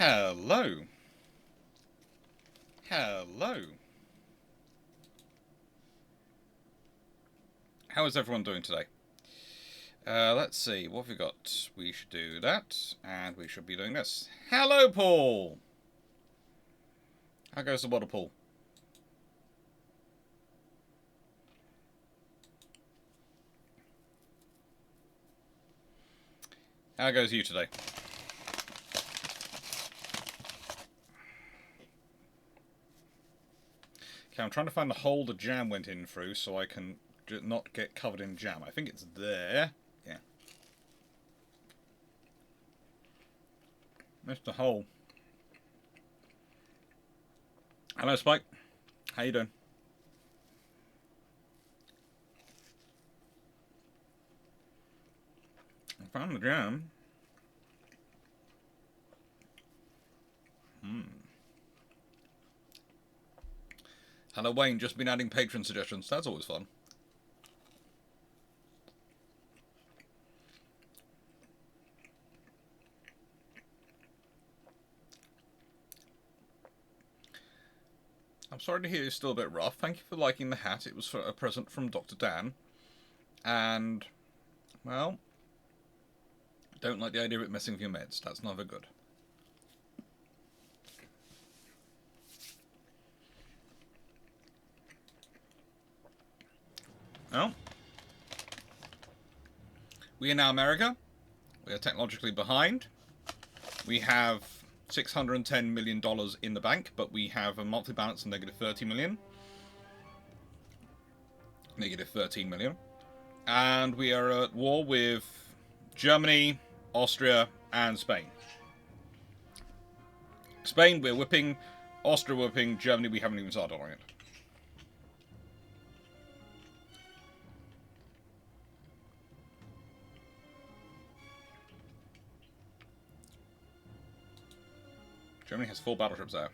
Hello. Hello. How is everyone doing today? Let's see, what have we got? We should do that, and we should be doing this. Hello, Paul! How goes the water, Paul? How goes you today? Okay, I'm trying to find the hole the jam went in through so I can not get covered in jam. I think it's there. Yeah. Missed the hole. Hello, Spike. How you doing? I found the jam. Hello, Wayne. Just been adding patron suggestions. That's always fun. I'm sorry to hear you're still a bit rough. Thank you for liking the hat. It was for a present from Dr. Dan. And, well, don't like the idea of it messing with your meds. That's never good. Well, we are now America. We are technologically behind. We have $610 million in the bank, but we have a monthly balance of negative 30 million. Negative 13 million. And we are at war with Germany, Austria, and Spain. Spain, we're whipping. Austria, we're whipping. Germany, we haven't even started on it. Germany has 4 battleships there.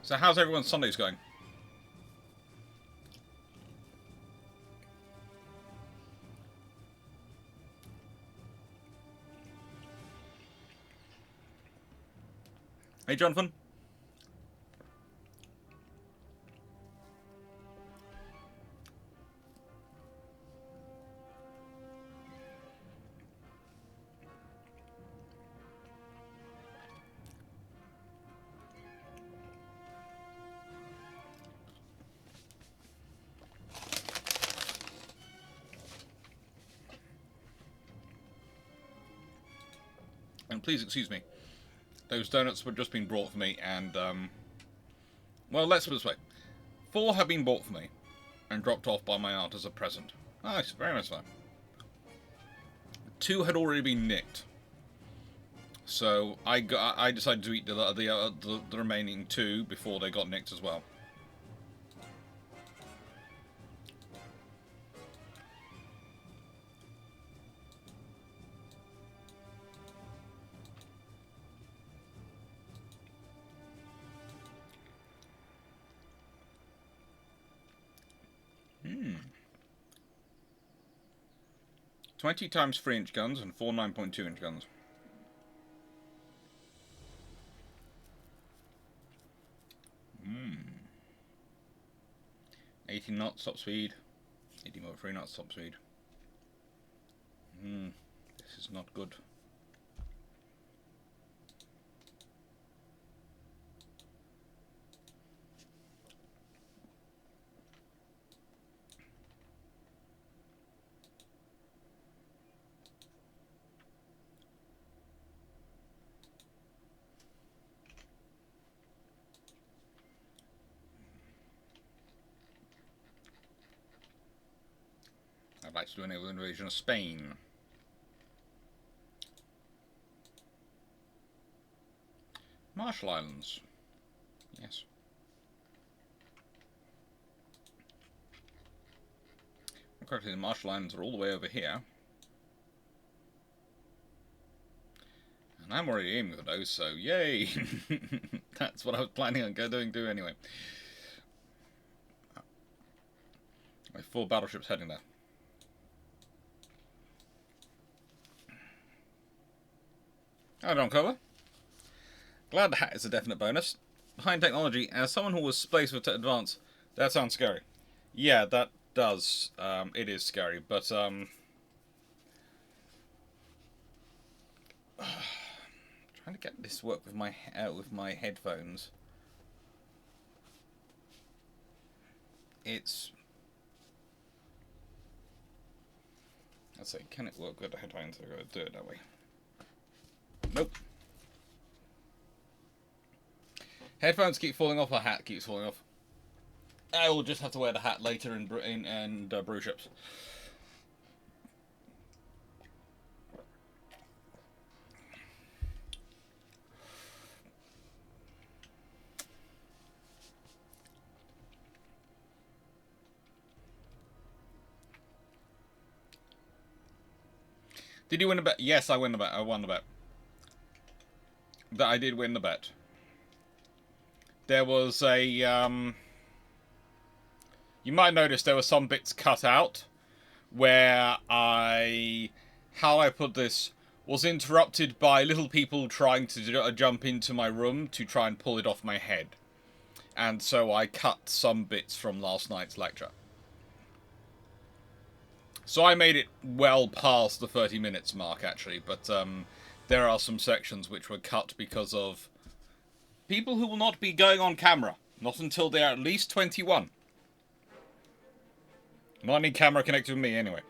So how's everyone's Sundays going? Hey, Jonathan. And please excuse me. Those donuts were just being brought for me, and, well, let's put it this way. 4 have been bought for me, and dropped off by my aunt as a present. Nice, very nice of her. 2 had already been nicked. So I decided to eat the remaining 2 before they got nicked as well. Hmm. 20 times 3-inch guns and 4 9.2-inch guns. Hmm. 80 knots top speed. 80.3 knots top speed. This is not good. I'd like to do an invasion of Spain. Marshall Islands. Yes. Correctly, the Marshall Islands are all the way over here. I'm already in with those, so yay! That's what I was planning on doing anyway. My 4 battleships heading there. Hi, John Cover. Glad the hat is a definite bonus. Behind technology, as someone who was space with advance, that sounds scary. Yeah, that does. It is scary, but trying to get this to work with my headphones. It's. Let's see, can it work with the headphones? I've got to do it that way. Nope. Headphones keep falling off, our hat keeps falling off. I will just have to wear the hat later in brew ships. Did you win the bet? Yes, I won the bet. I won the bet. That I did win the bet. There was a you might notice there were some bits cut out where how I put this, was interrupted by little people trying to jump into my room to try and pull it off my head. And so I cut some bits from last night's lecture. So I made it well past the 30 minutes mark, actually, but there are some sections which were cut because of people who will not be going on camera. Not until they are at least 21. Not any camera connected with me, anyway.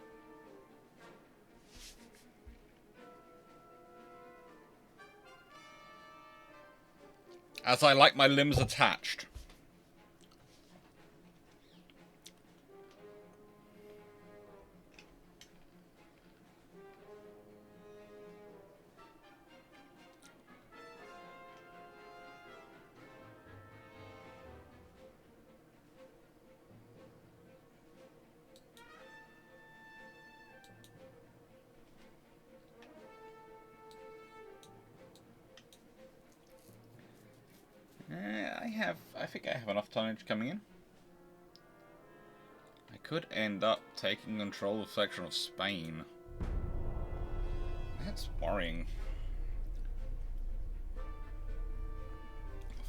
As I like my limbs attached. I think I have enough tonnage coming in. I could end up taking control of a section of Spain. That's worrying.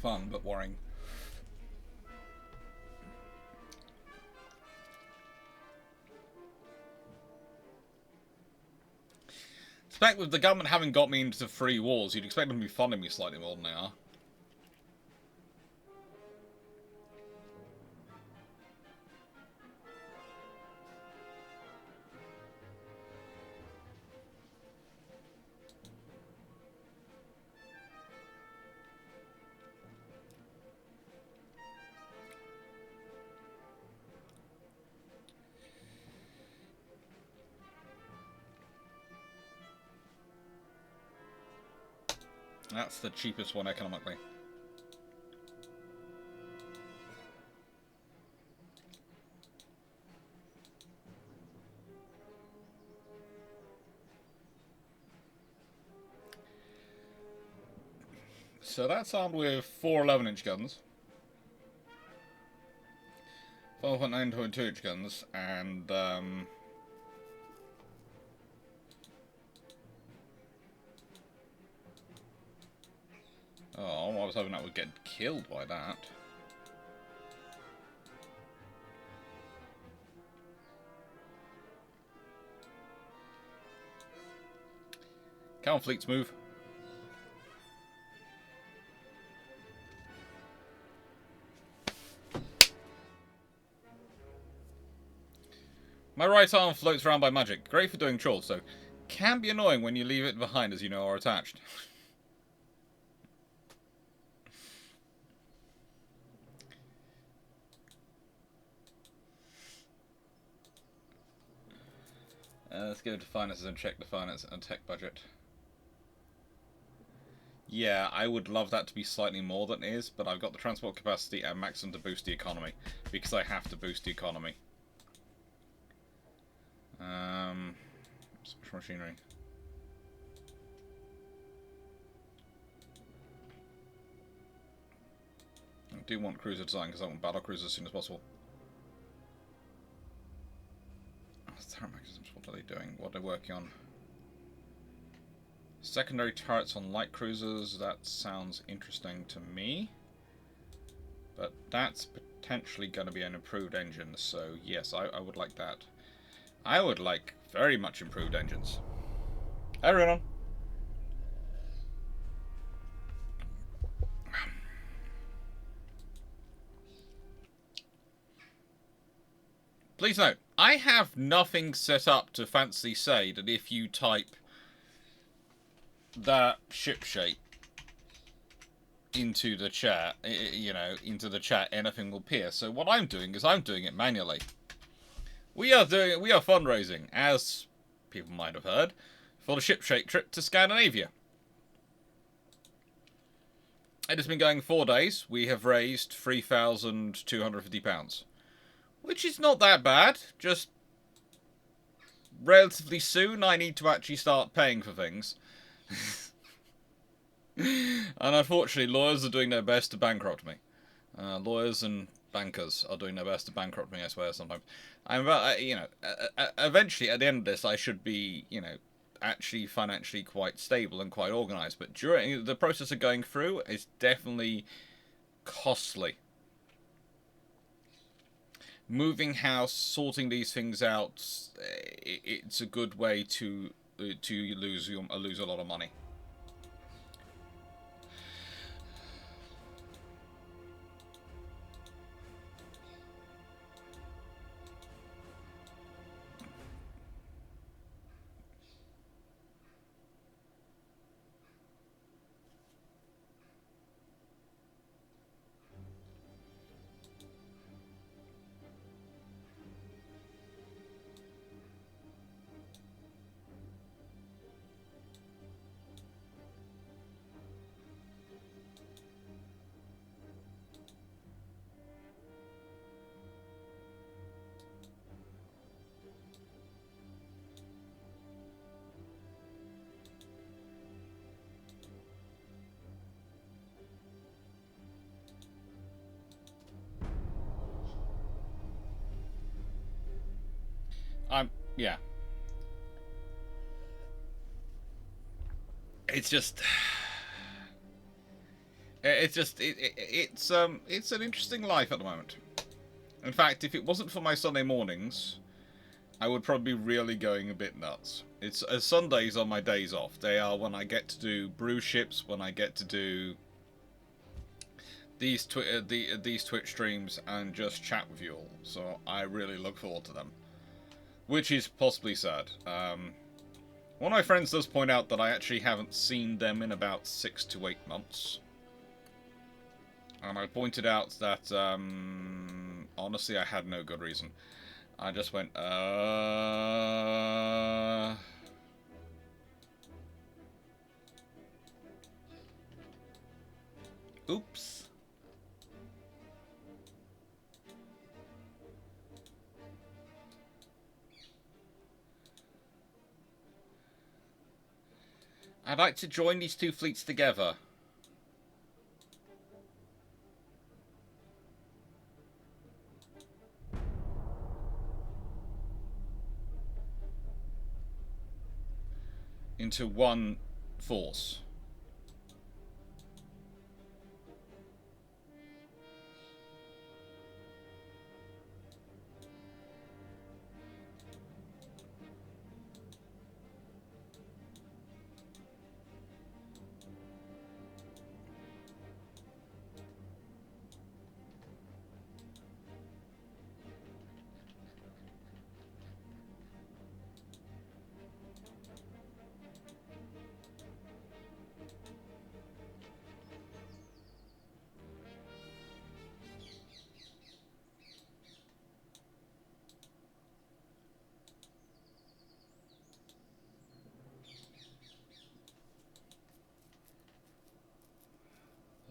Fun, but worrying. Expect with the government having got me into 3 wars, you'd expect them to be funding me slightly more than they are. That's the cheapest one economically. So that's armed with 4 11-inch guns, 12.9 22-inch guns, and oh, I was hoping that would get killed by that. Come on, fleets, move. My right arm floats around by magic. Great for doing chores, so can be annoying when you leave it behind, as you know, or attached. Let's go to finances and check the finance and tech budget. Yeah, I would love that to be slightly more than it is, but I've got the transport capacity and maximum to boost the economy, because I have to boost the economy. Special machinery. do want cruiser design because I want Battlecruiser as soon as possible. Turret mechanisms, what are they doing? What are they working on? Secondary turrets on light cruisers, that sounds interesting to me. But that's potentially going to be an improved engine, so yes, I would like that. I would like very much improved engines. Hi, everyone. Please note, I have nothing set up to fancy say that if you type that ship shape into the chat, anything will appear. So what I'm doing is I'm doing it manually. We are fundraising, as people might have heard, for the ship shape trip to Scandinavia. It has been going 4 days. We have raised £3,250. Which is not that bad, just relatively soon I need to actually start paying for things. And unfortunately, lawyers are doing their best to bankrupt me. Lawyers and bankers are doing their best to bankrupt me, I swear, sometimes. Eventually, at the end of this, I should be, actually financially quite stable and quite organised. But during the process of going through, is definitely costly. Moving house, sorting these things out, it's a good way to lose a lot of money. Yeah. It's an interesting life at the moment. In fact, if it wasn't for my Sunday mornings, I would probably be really going a bit nuts. Sundays are my days off. They are when I get to do brew ships, when I get to do these Twitch streams and just chat with you all. So I really look forward to them, which is possibly sad. One of my friends does point out that I actually haven't seen them in about 6 to 8 months. And I pointed out that, honestly, I had no good reason. I just went, oops. I'd like to join these two fleets together. Into one force.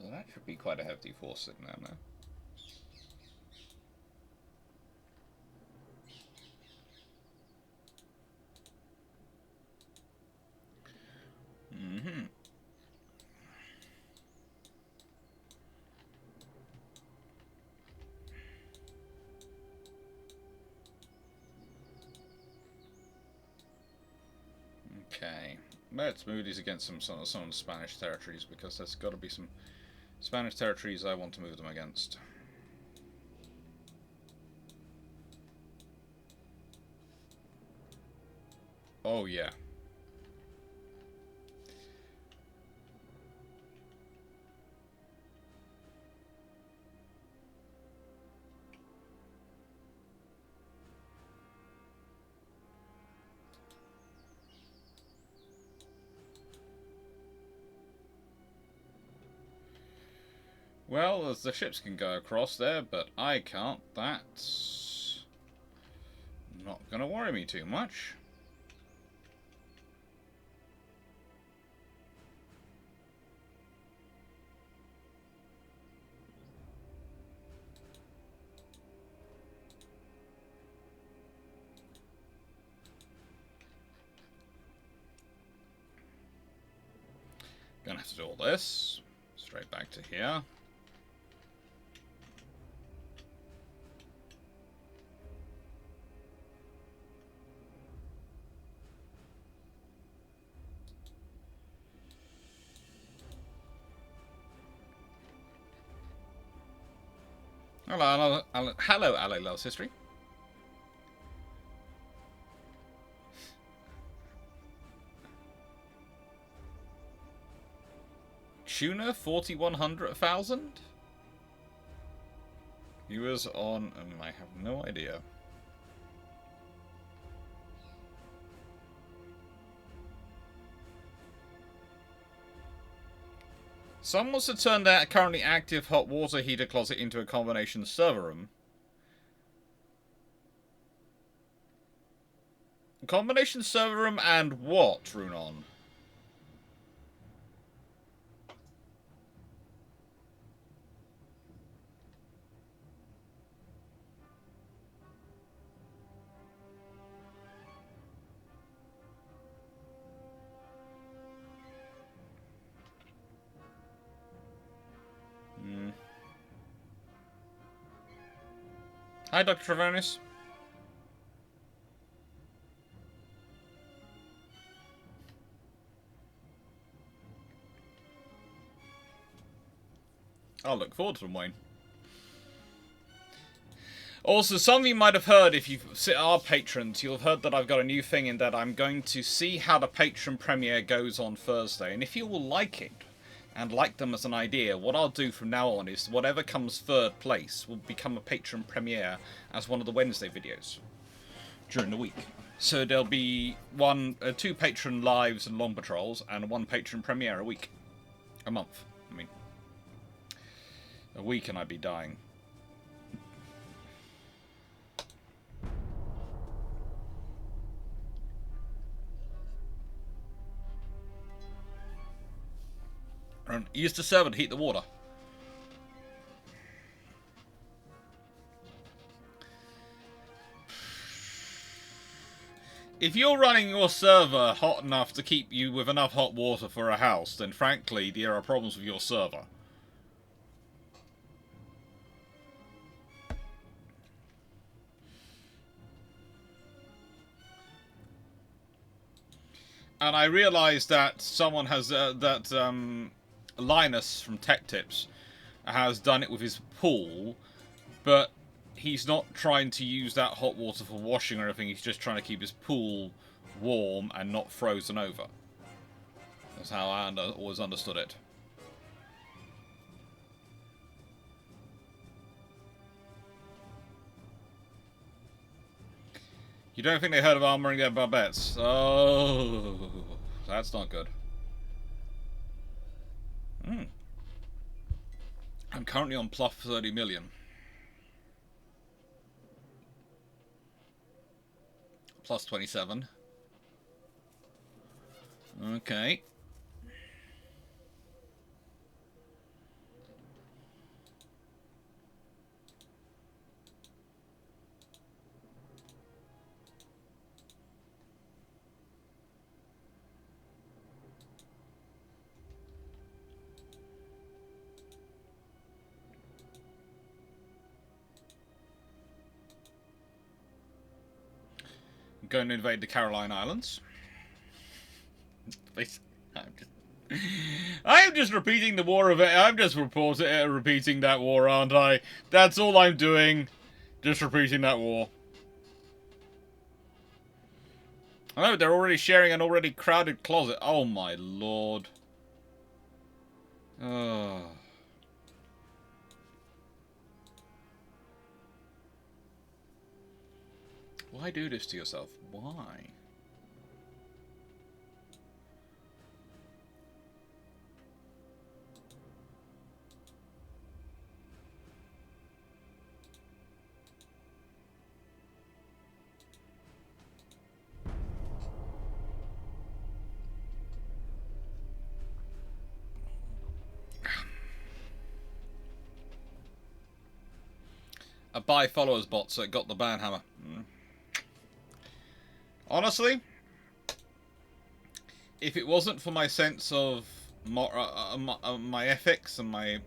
Well, that should be quite a hefty force sitting there now. Okay. Let's move these against some Spanish territories, because there's got to be some Spanish territories I want to move them against. Oh, yeah. Well, the ships can go across there, but I can't. That's not going to worry me too much. Gonna have to do all this. Straight back to here. Hello, Ally Loves History. Tuna 4100 1,000? Viewers on, I have no idea. Someone wants to turn their currently active hot water heater closet into a combination server room. Combination server room and what, Runon? Hi, Dr. Travonis. I'll look forward to them, Wayne. Also, some of you might have heard, if you are patrons, you'll have heard that I've got a new thing in that I'm going to see how the patron premiere goes on Thursday. And if you will like it, and like them as an idea, what I'll do from now on is whatever comes third place will become a patron premiere as one of the Wednesday videos during the week. So there'll be two patron lives and long patrols, and one patron premiere a week. A month, I mean. A week and I'd be dying. And use the server to heat the water. If you're running your server hot enough to keep you with enough hot water for a house, then frankly, there are problems with your server. And I realised that someone has, Linus from Tech Tips has done it with his pool, but he's not trying to use that hot water for washing or anything, he's just trying to keep his pool warm and not frozen over. That's how I always understood it. You don't think they heard of armoring their barbettes? Oh, that's not good. I'm currently on plus 30 million. Plus 27. Okay. Going to invade the Caroline Islands. I'm just repeating the war of it. I'm just repeating that war, aren't I? That's all I'm doing. Just repeating that war. I know, they're already sharing an already crowded closet. Oh my lord. Oh. Why do this to yourself? Why? A buy followers bot, so it got the banhammer. Honestly, if it wasn't for my sense of my ethics and my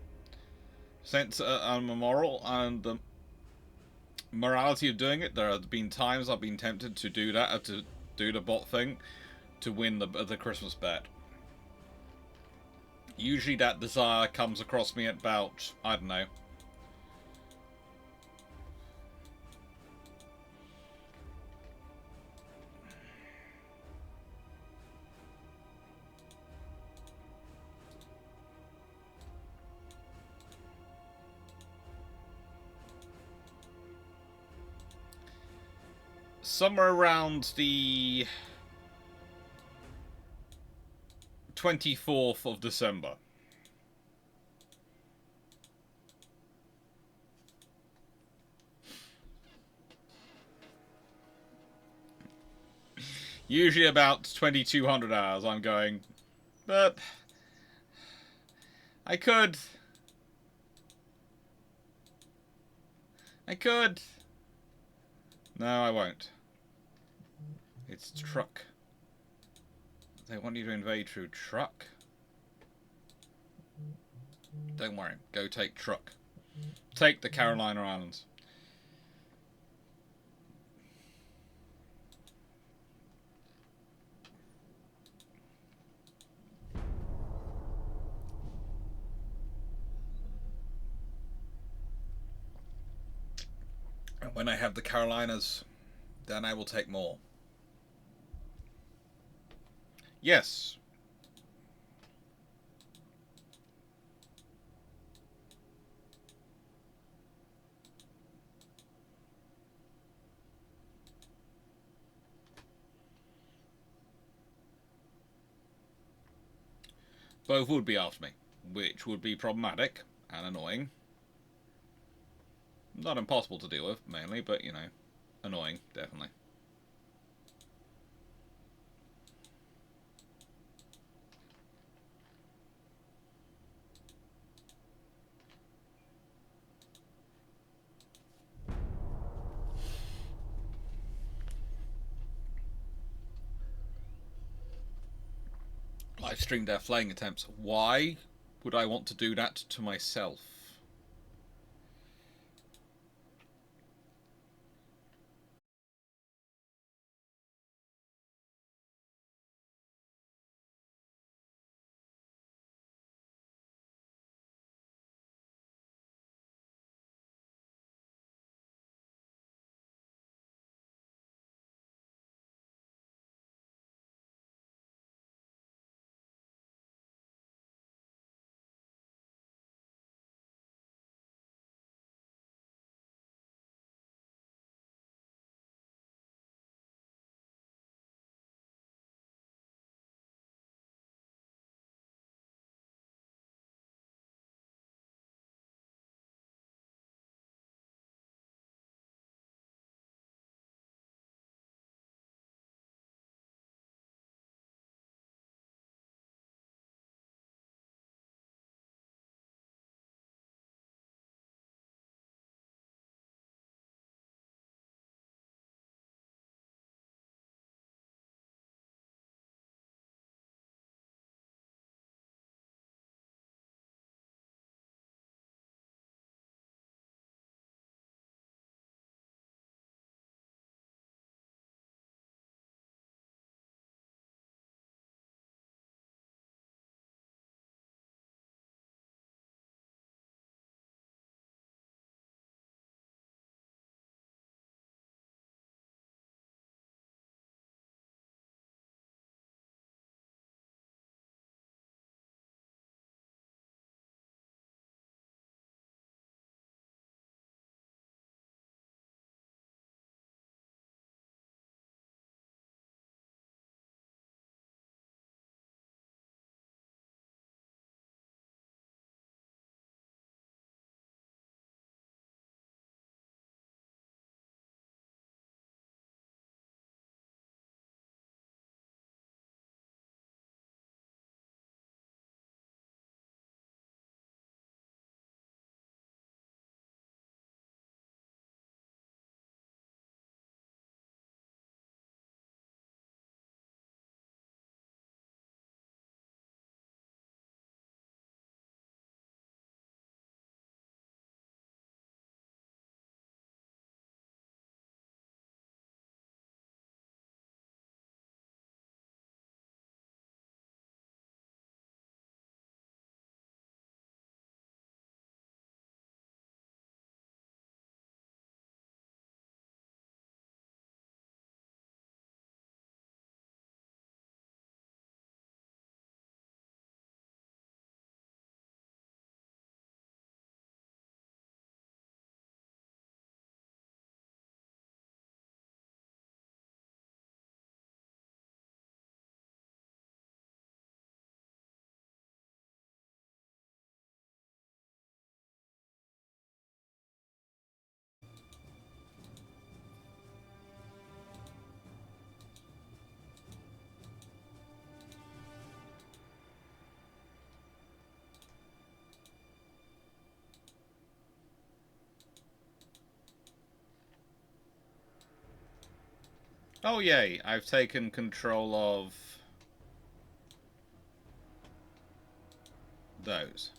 sense and my moral and the morality of doing it, there have been times I've been tempted to do that, to do the bot thing, to win the Christmas bet. Usually that desire comes across me at about, I don't know, somewhere around the 24th of December. Usually about 2200 hours I'm going, but I could. No, I won't. It's truck. They want you to invade through truck? Don't worry. Go take truck. Take the Carolina Islands. And when I have the Carolinas, then I will take more. Yes. Both would be after me, which would be problematic and annoying. Not impossible to deal with, mainly, but, you know, annoying, definitely. Live streamed their flaying attempts. Why would I want to do that to myself? Oh yay, I've taken control of those.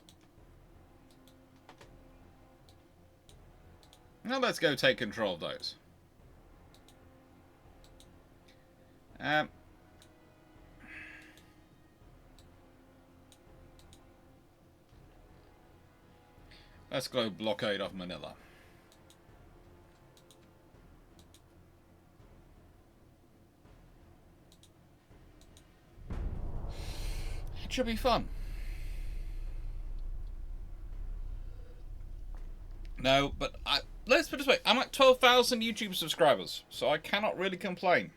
Now let's go take control of those. Let's go blockade off Manila. It should be fun. No, but let's put it this way. I'm at 12,000 YouTube subscribers, so I cannot really complain.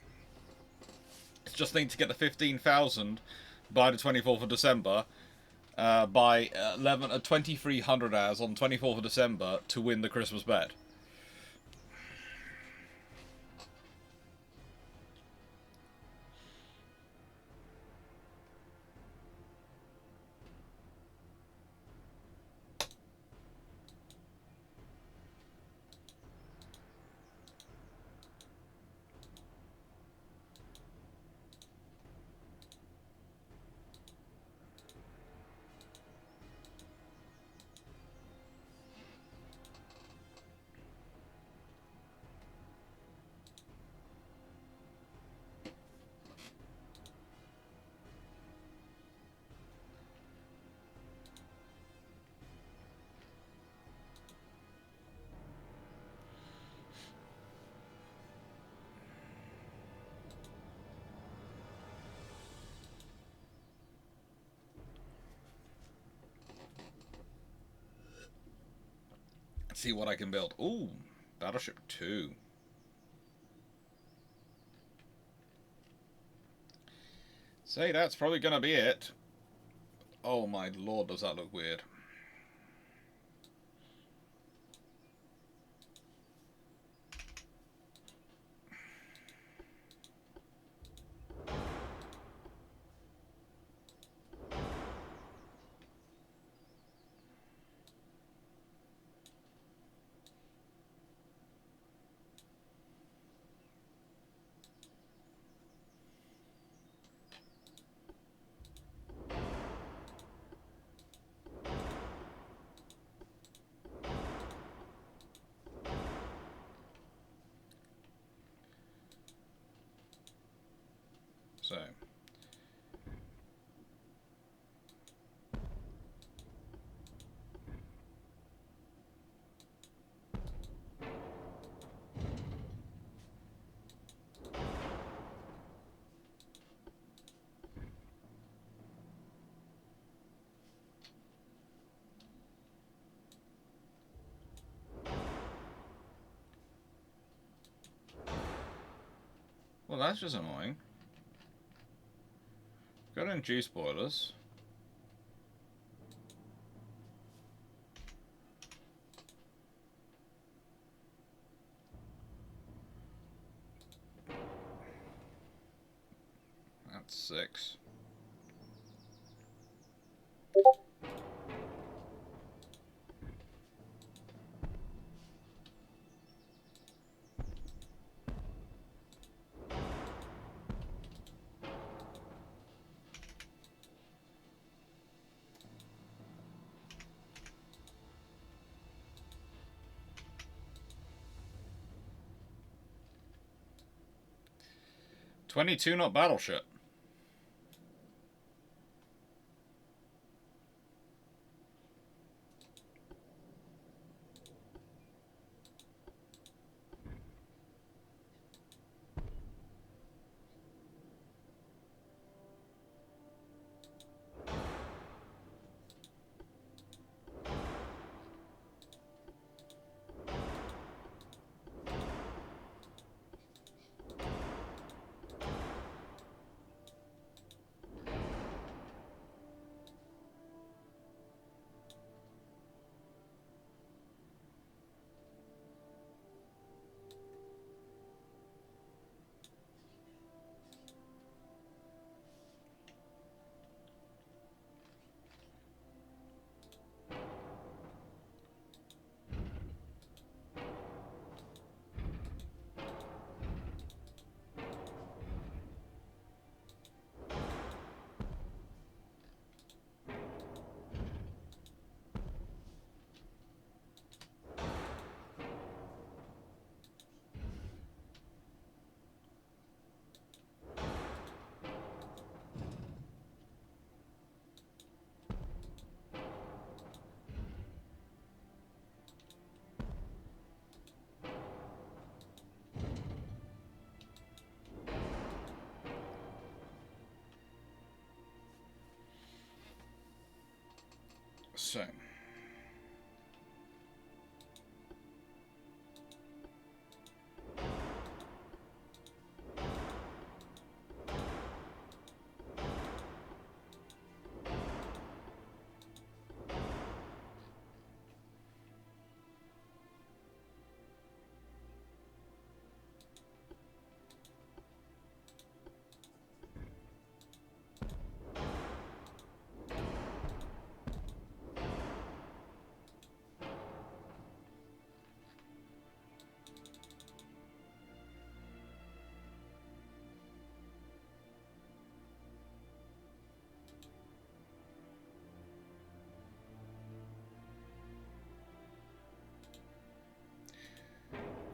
I just need to get to 15,000 by the 24th of December, by 2300 hours on 24th of December to win the Christmas bet. Let's see what I can build. Ooh, Battleship 2. Say, that's probably gonna be it. Oh my lord, does that look weird. So. Well, that's just annoying. Got in G spoilers. That's 6. $22 not battleship. So.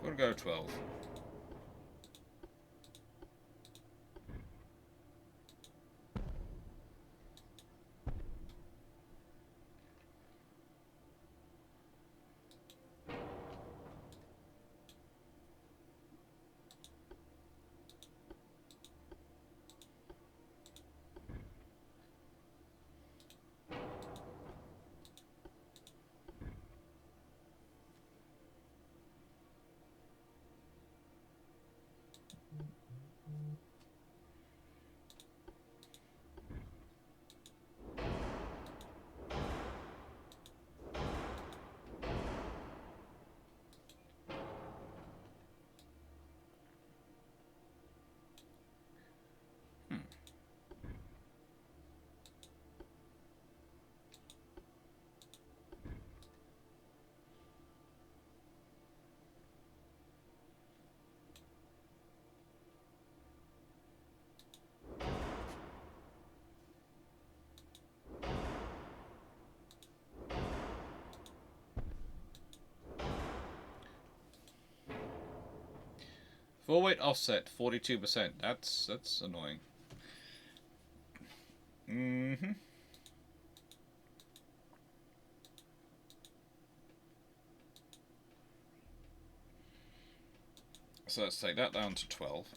Gotta go 12. Full weight offset 42%. That's annoying. So let's take that down to 12.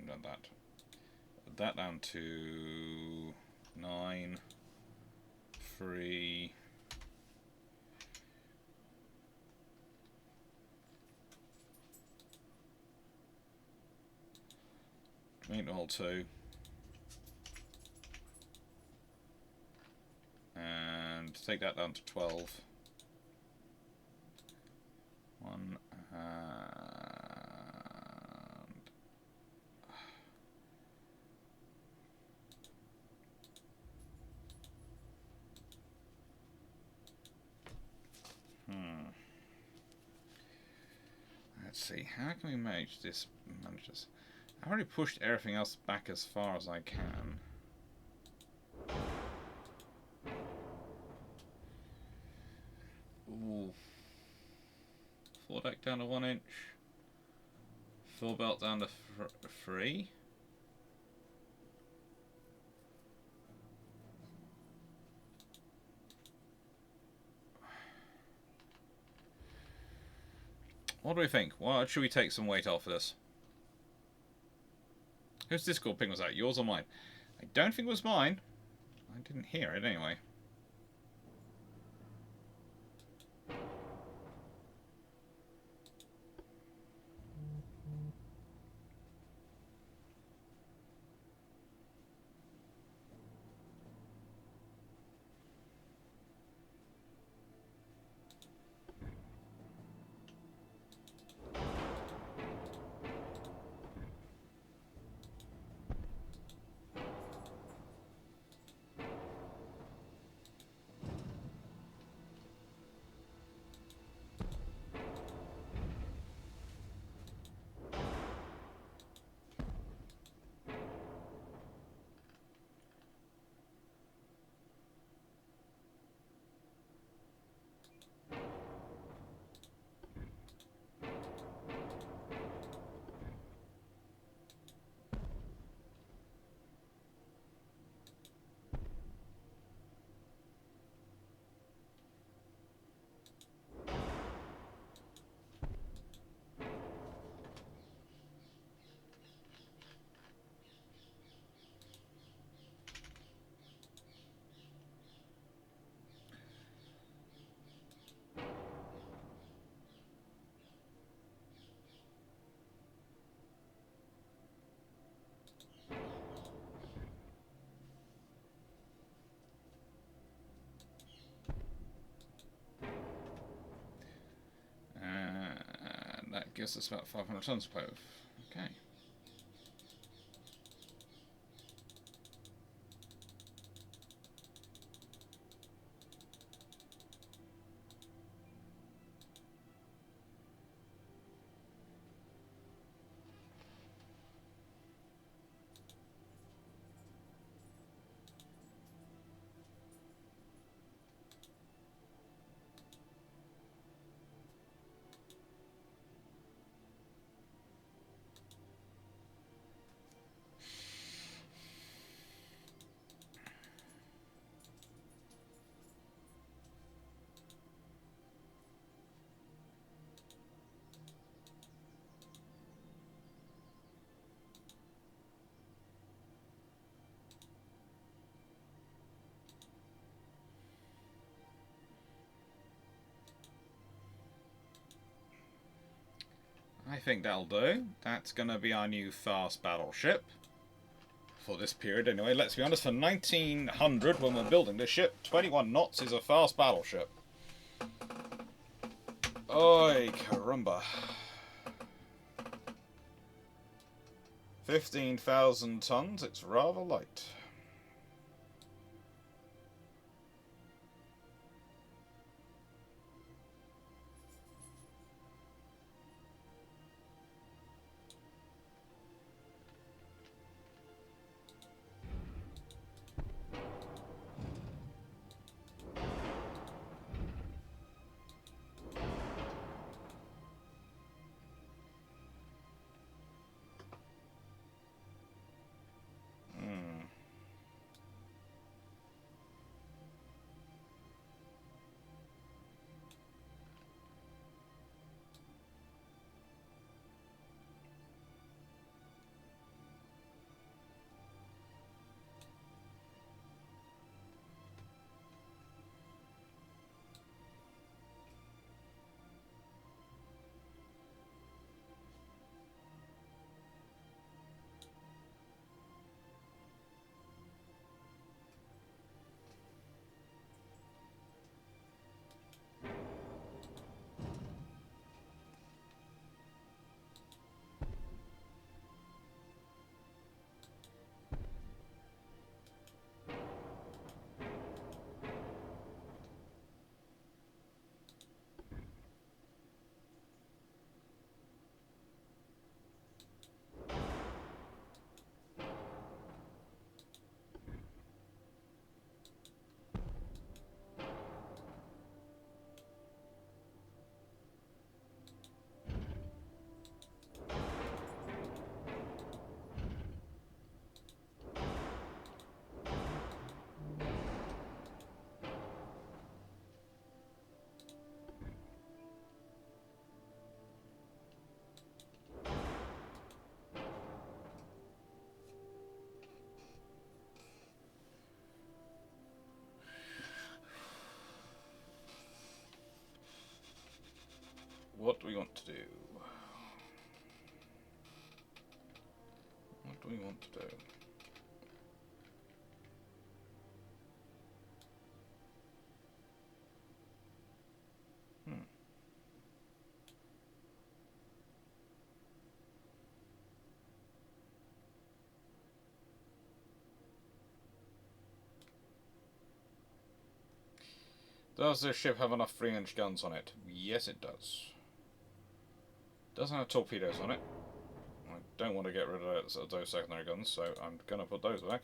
Done that. That down to 9, 3. Make all 2. And take that down to 12. 1 Let's see, how can we manage this? I've already pushed everything else back as far as I can. Ooh. Foredeck down to 1 inch. Full belt down to 3. What do we think? Well, should we take some weight off of this? Whose Discord ping was that? Yours or mine? I don't think it was mine. I didn't hear it anyway. gives us about 500 tons of payload. Okay. I think that'll do. That's going to be our new fast battleship. For this period, anyway. Let's be honest, for 1900, when we're building this ship, 21 knots is a fast battleship. Oi, caramba. 15,000 tons, it's rather light. What do we want to do? What do we want to do? Does this ship have enough 3-inch guns on it? Yes, it does. Doesn't have torpedoes on it. I don't want to get rid of those secondary guns, so I'm going to put those back.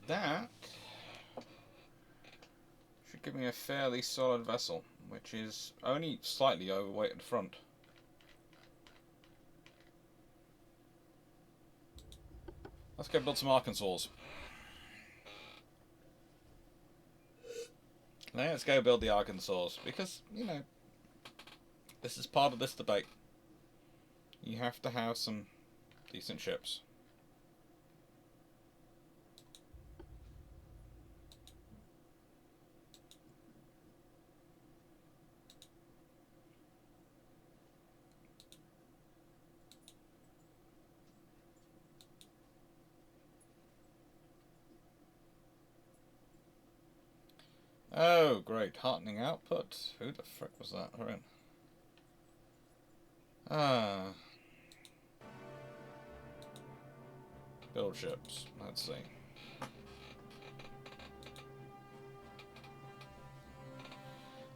That should give me a fairly solid vessel, which is only slightly overweight at the front. Let's go build some Arkansas. Let's go build the Arkansas, because, you know, this is part of this debate. You have to have some decent ships. Oh, great. Heartening output. Who the frick was that? Ah. Build ships. Let's see.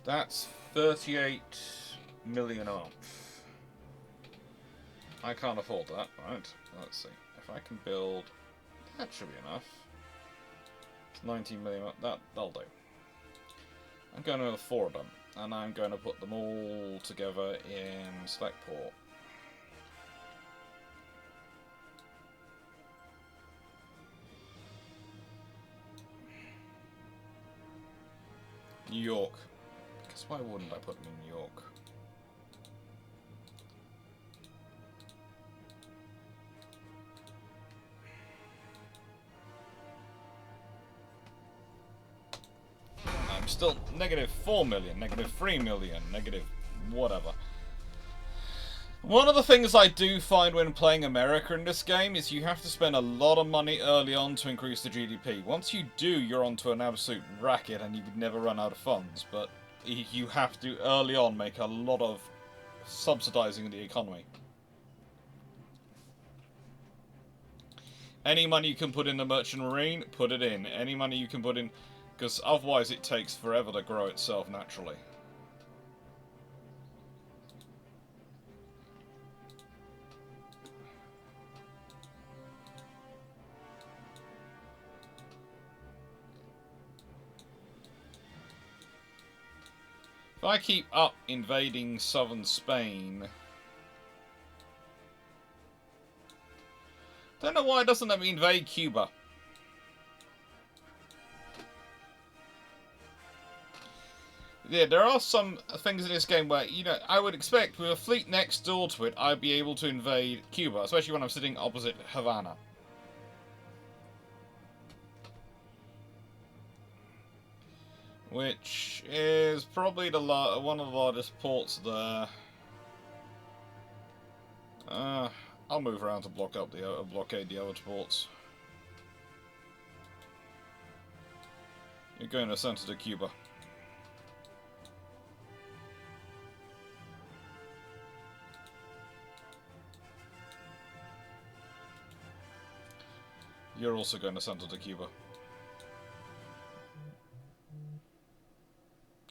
That's 38 million off. I can't afford that, right? Let's see. If I can build... That should be enough. 19 million... That'll do. I'm going to have 4 of them, and I'm going to put them all together in Slackport. New York. Because why wouldn't I put them in New York? I'm still negative 4 million, negative 3 million, negative whatever. One of the things I do find when playing America in this game is you have to spend a lot of money early on to increase the GDP. Once you do, you're onto an absolute racket and you would never run out of funds, but you have to early on make a lot of subsidizing the economy. Any money you can put in the merchant marine, put it in. Any money you can put in, because otherwise it takes forever to grow itself naturally. If I keep up invading southern Spain... Don't know why it doesn't let me invade Cuba. Yeah, there are some things in this game where, you know, I would expect with a fleet next door to it, I'd be able to invade Cuba, especially when I'm sitting opposite Havana. Which is probably the one of the largest ports there. I'll move around to blockade the other ports. You're going to center to Cuba. You're also going to center to Cuba.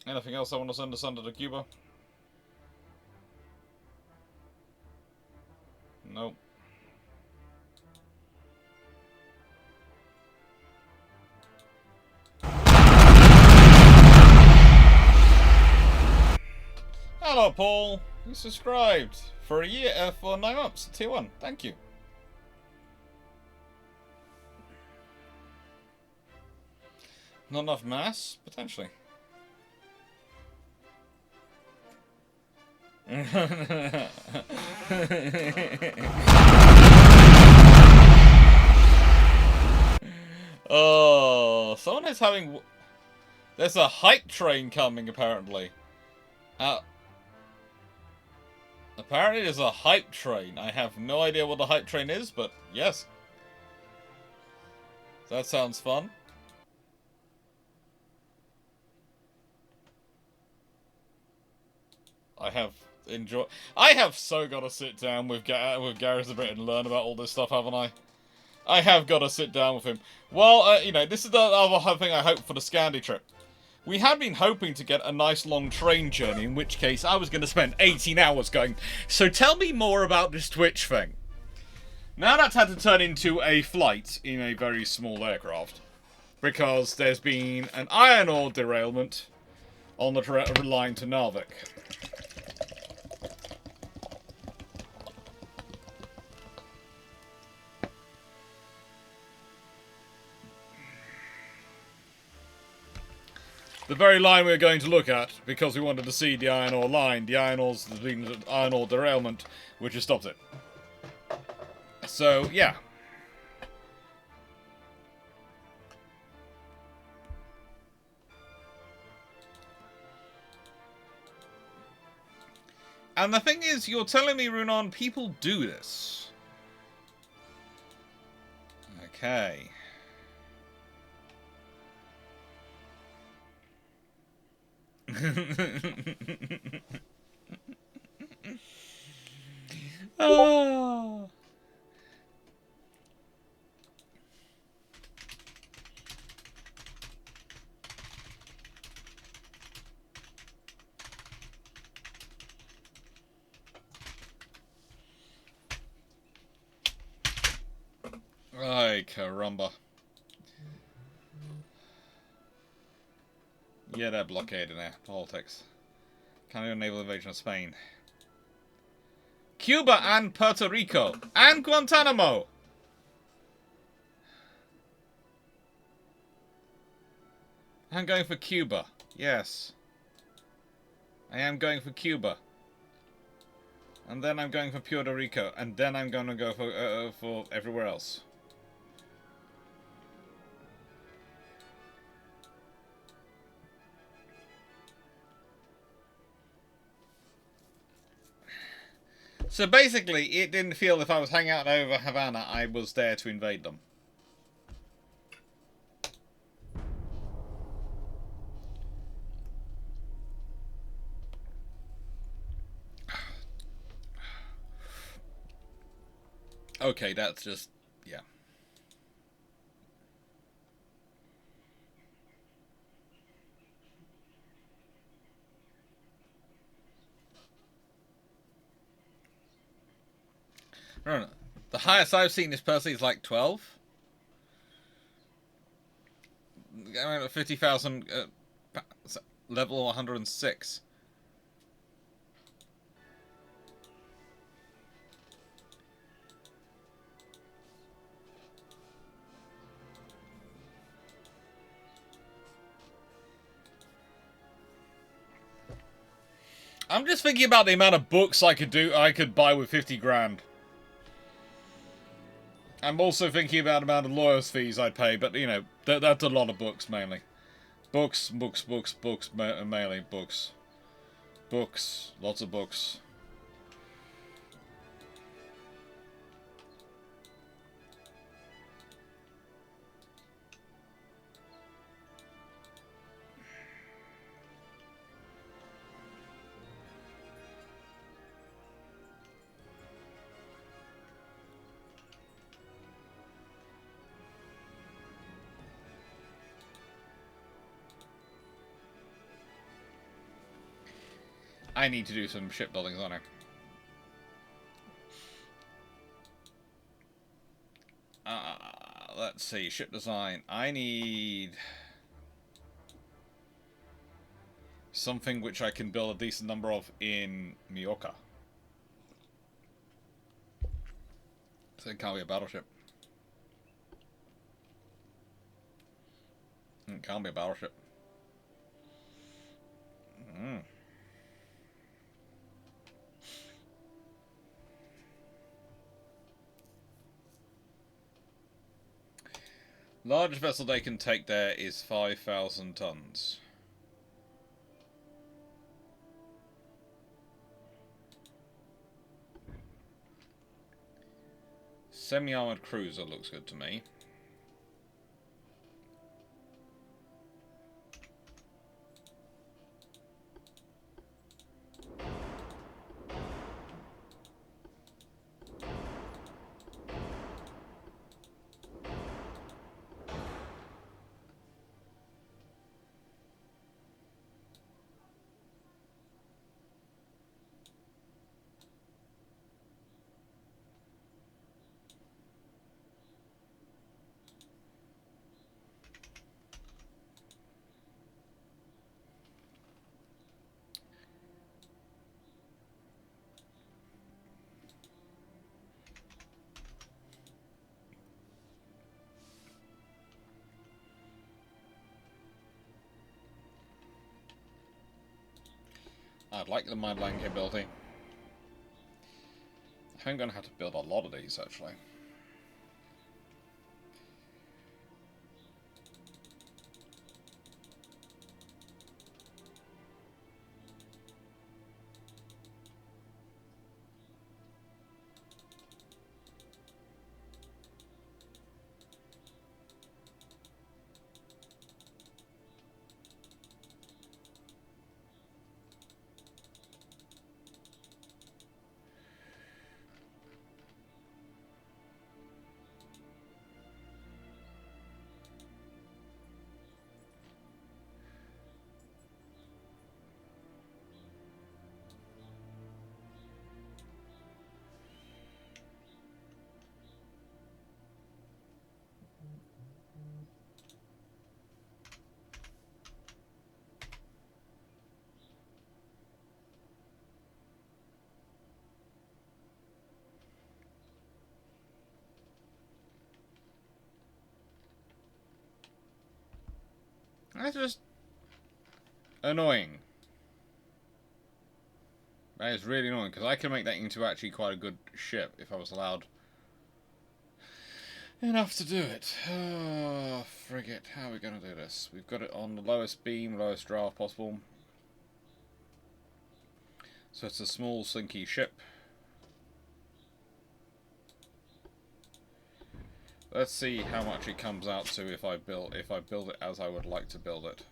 Anything else I want to send to center to Cuba? Nope. Hello, Paul. You subscribed for a year, for 9 months. Tier 1. Thank you. Not enough mass? Potentially. Oh, someone is having... There's a hype train coming, apparently. Apparently there's a hype train. I have no idea what the hype train is, but yes. That sounds fun. I have so got to sit down with Gareth a bit and learn about all this stuff, haven't I? I have got to sit down with him. Well, you know, this is the other thing I hope for the Scandi trip. We had been hoping to get a nice long train journey, in which case I was going to spend 18 hours going, so tell me more about this Twitch thing. Now that's had to turn into a flight in a very small aircraft. because there's been an iron ore derailment on the line to Narvik. The very line we were going to look at, because we wanted to see the iron ore line. The iron ore derailment, which has stopped it. So, yeah. And the thing is, you're telling me, Runon, people do this. Okay. Oh. Ay, caramba. Yeah, they're blockaded now. Politics. Canada naval invasion of Spain. Cuba and Puerto Rico. And Guantanamo. I'm going for Cuba. Yes. I am going for Cuba. And then I'm going for Puerto Rico. And then I'm going to go for everywhere else. So basically, it didn't feel if I was hanging out over Havana, I was there to invade them. Okay, that's just... yeah. No. The highest I've seen this person is like 12. I'm at 50,000, level 106. I'm just thinking about the amount of books I could buy with 50 grand. I'm also thinking about the amount of lawyers' fees I'd pay, but, you know, that's a lot of books, mainly. Books, mainly books. Books, lots of books. I need to do some shipbuildings on her. Let's see, ship design. I need something which I can build a decent number of in Mallorca. So it can't be a battleship. It can't be a battleship. Largest vessel they can take there is 5,000 tons. Semi-armored cruiser looks good to me. I'd like the mind-blowing capability. I'm going to have to build a lot of these, actually. That's just annoying. That is really annoying, because I can make that into actually quite a good ship if I was allowed enough to do it. Oh, frigate. How are we going to do this? We've got it on the lowest beam, lowest draft possible. So it's a small, slinky ship. Let's see how much it comes out to if I build it as I would like to build it.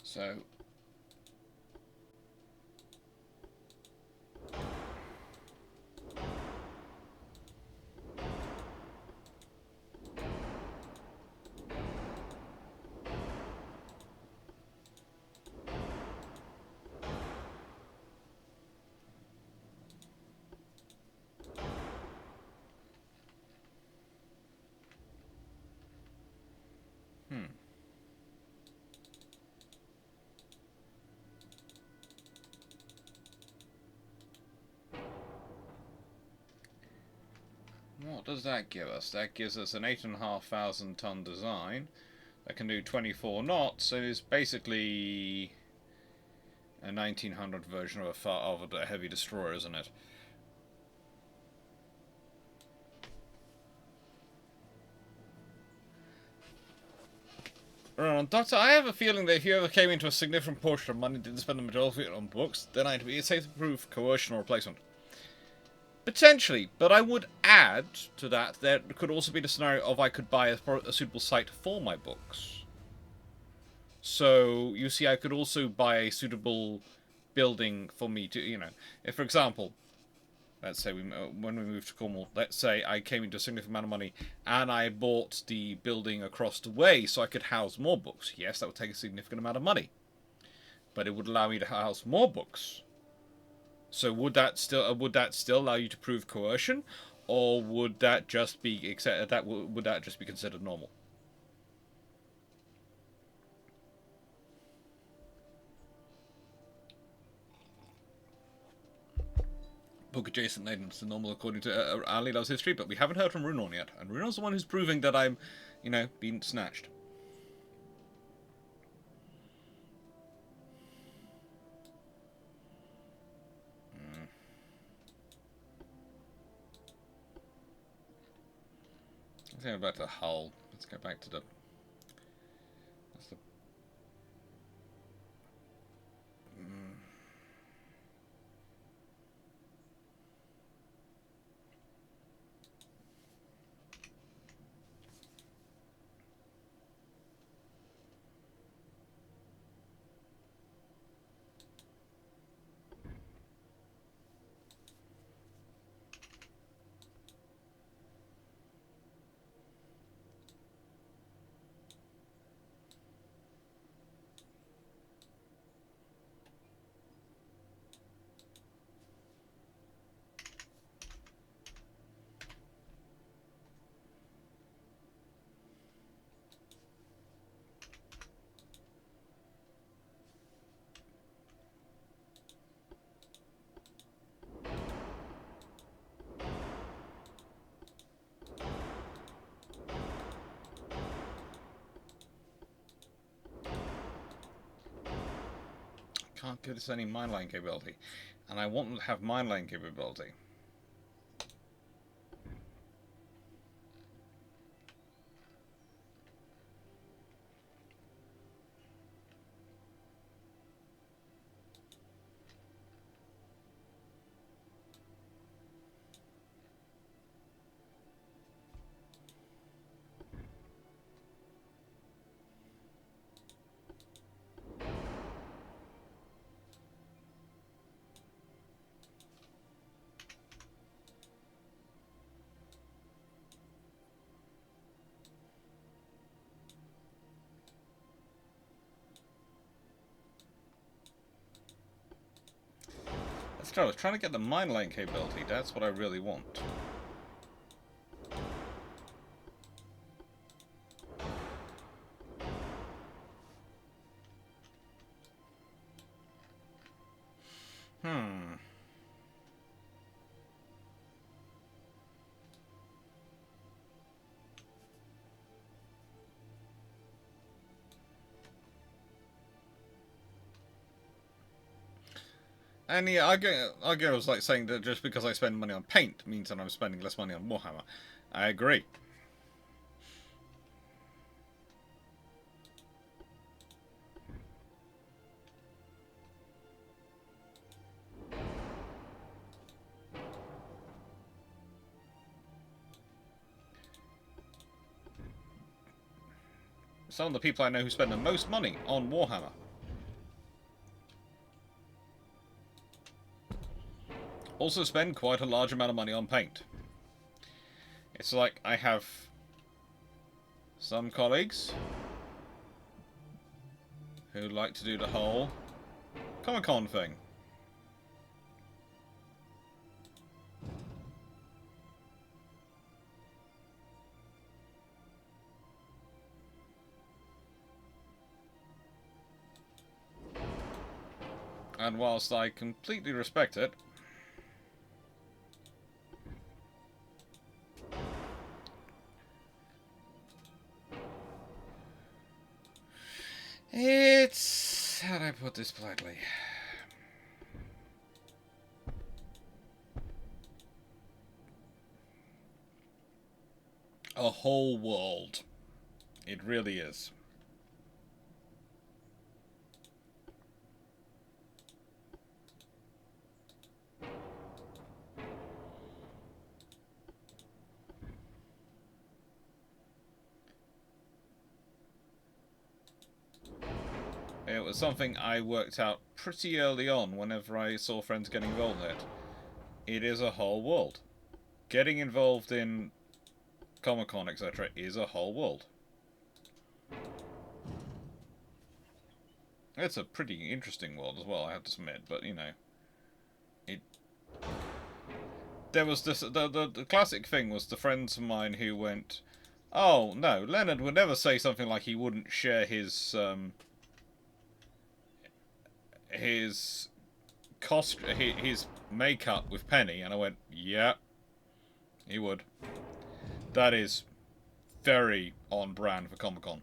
So what does that give us? That gives us an 8,500 ton design that can do 24 knots and is basically a 1900 version of a heavy destroyer, isn't it? Doctor, I have a feeling that if you ever came into a significant portion of money and didn't spend the majority of it on books, then I'd be safe to prove coercion or replacement. Potentially, but I would add to that there could also be the scenario of I could buy a suitable site for my books. So, you see, I could also buy a suitable building for me to, if, for example, let's say when we moved to Cornwall, let's say I came into a significant amount of money and I bought the building across the way so I could house more books. Yes, that would take a significant amount of money, but it would allow me to house more books. So would that still allow you to prove coercion, or would that just be would that just be considered normal? book adjacent items to normal according to Ali Love's history, but we haven't heard from Runorn yet, and Runor's the one who's proving that I'm, being snatched. Let's go back to the hull. Let's go back to the... That's the... Can't give us any mineline capability, and I want them to have mineline capability. That's true. I was trying to get the mineline capability. That's what I really want. And yeah, I was like saying that just because I spend money on paint means that I'm spending less money on Warhammer. I agree. Some of the people I know who spend the most money on Warhammer. Also spend quite a large amount of money on paint. It's like I have some colleagues who like to do the whole Comic-Con thing. And whilst I completely respect it, it's... how do I put this politely? A whole world. It really is. It was something I worked out pretty early on whenever I saw friends getting involved in it. It is a whole world. Getting involved in Comic-Con, etc. is a whole world. It's a pretty interesting world as well, I have to admit, but you know, it... There was this, the classic thing was the friends of mine who went, oh no, Leonard would never say something like he wouldn't share his his makeup with Penny, and I went, yeah, he would. That is very on brand for Comic-Con.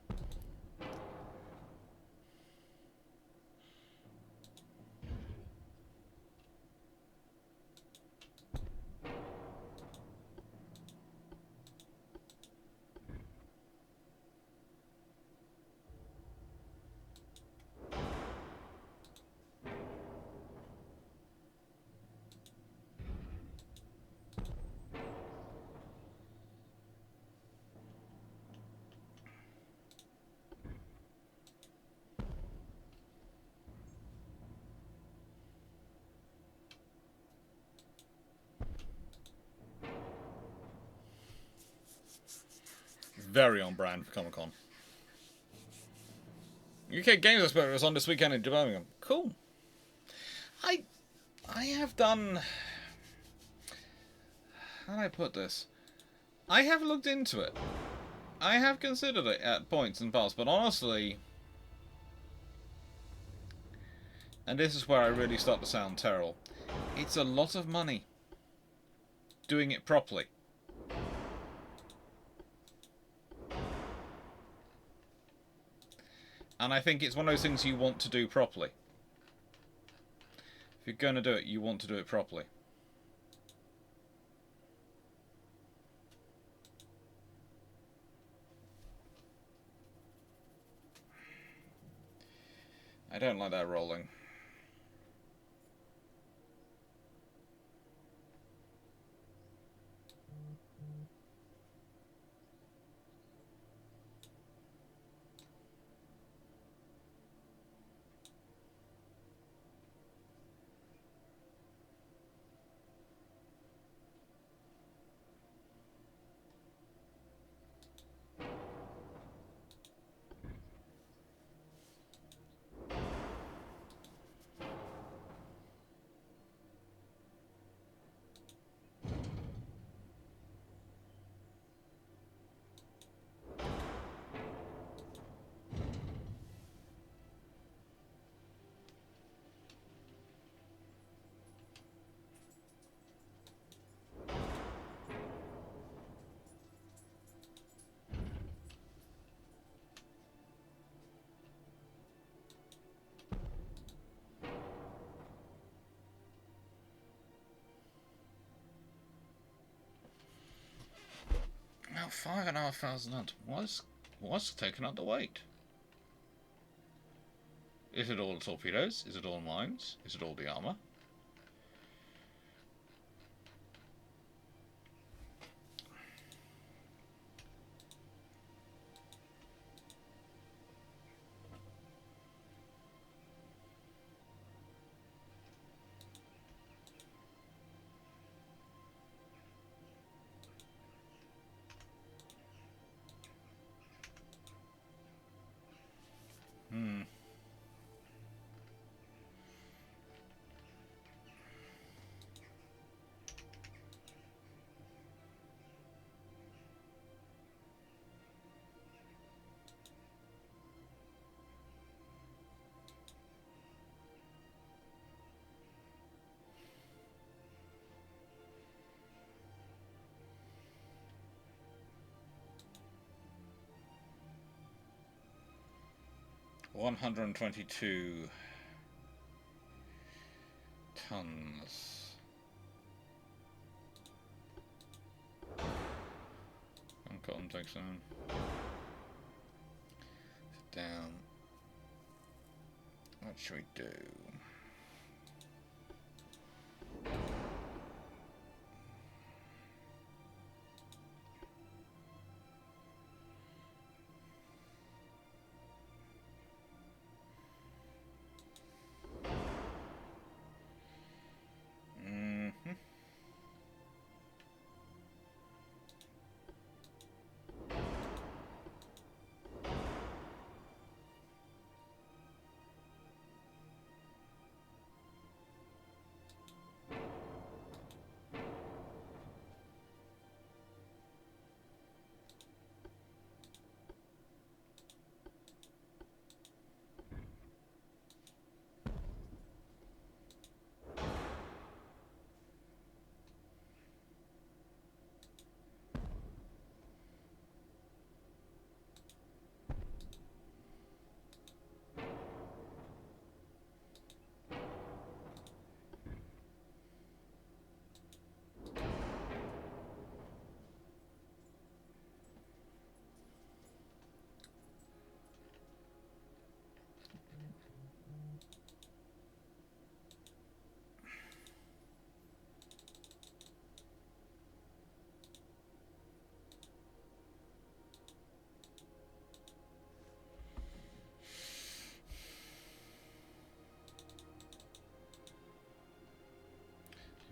Very on brand for Comic-Con. UK Games Expo was on this weekend in Birmingham. Cool. I have done... How do I put this? I have looked into it. I have considered it at points in the past, but honestly... And this is where I really start to sound terrible. It's a lot of money. Doing it properly. And I think it's one of those things you want to do properly. If you're going to do it, you want to do it properly. I don't like that rolling. Now 5,500. What's taking up the weight? Is it all the torpedoes? Is it all mines? Is it all the armor? Hmm. $122 tons. Cotton takes down. Down. What should we do?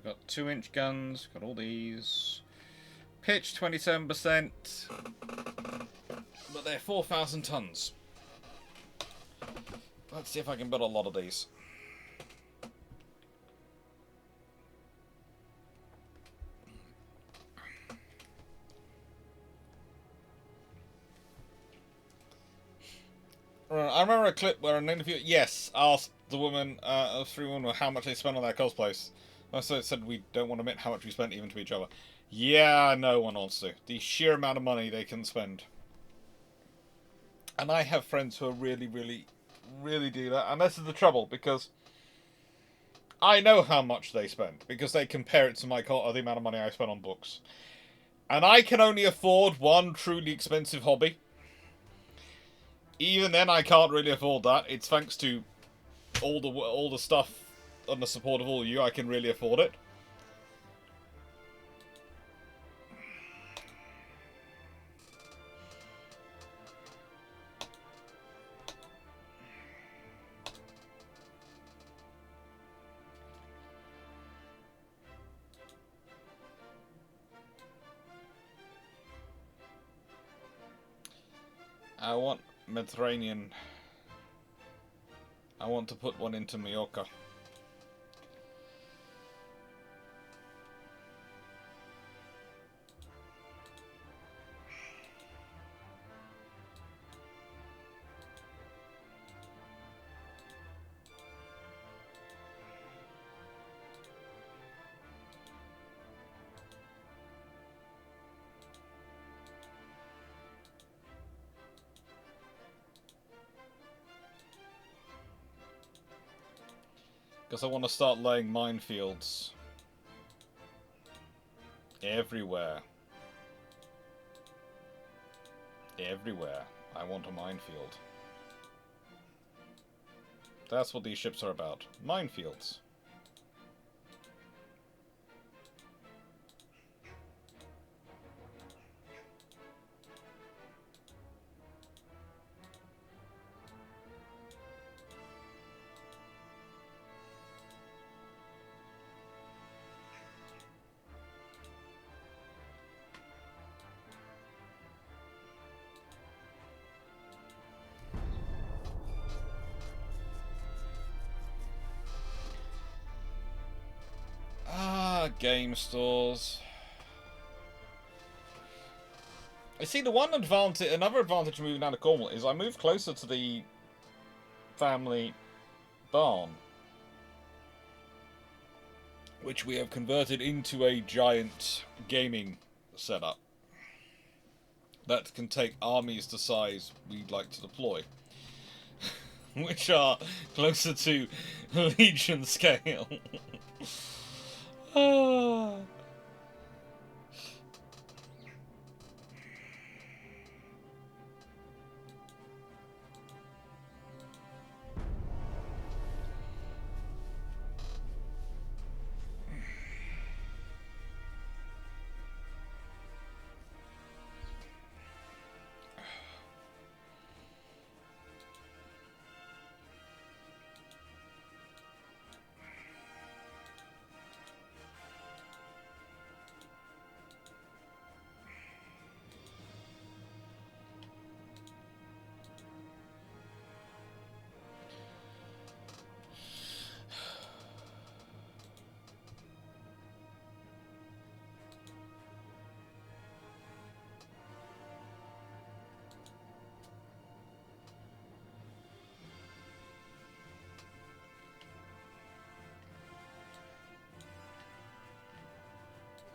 got 2-inch guns, got all these. Pitch 27%, but they're 4,000 tons. Let's see if I can build a lot of these. I remember a clip where an interviewer, yes, asked the woman, three women, how much they spent on their cosplays. So it said we don't want to admit how much we spent even to each other. Yeah, no one wants to. The sheer amount of money they can spend. And I have friends who are really do that. And this is the trouble, because I know how much they spend, because they compare it to the amount of money I spend on books. And I can only afford one truly expensive hobby. Even then, I can't really afford that. It's thanks to all the stuff and the support of all of you, I can really afford it. I want Mediterranean. I want to put one into Mallorca. Because I want to start laying minefields everywhere. Everywhere. I want a minefield. That's what these ships are about. Minefields. Game stores. You see, another advantage of moving down to Cornwall is I move closer to the family barn, which we have converted into a giant gaming setup that can take armies the size we'd like to deploy, which are closer to Legion scale.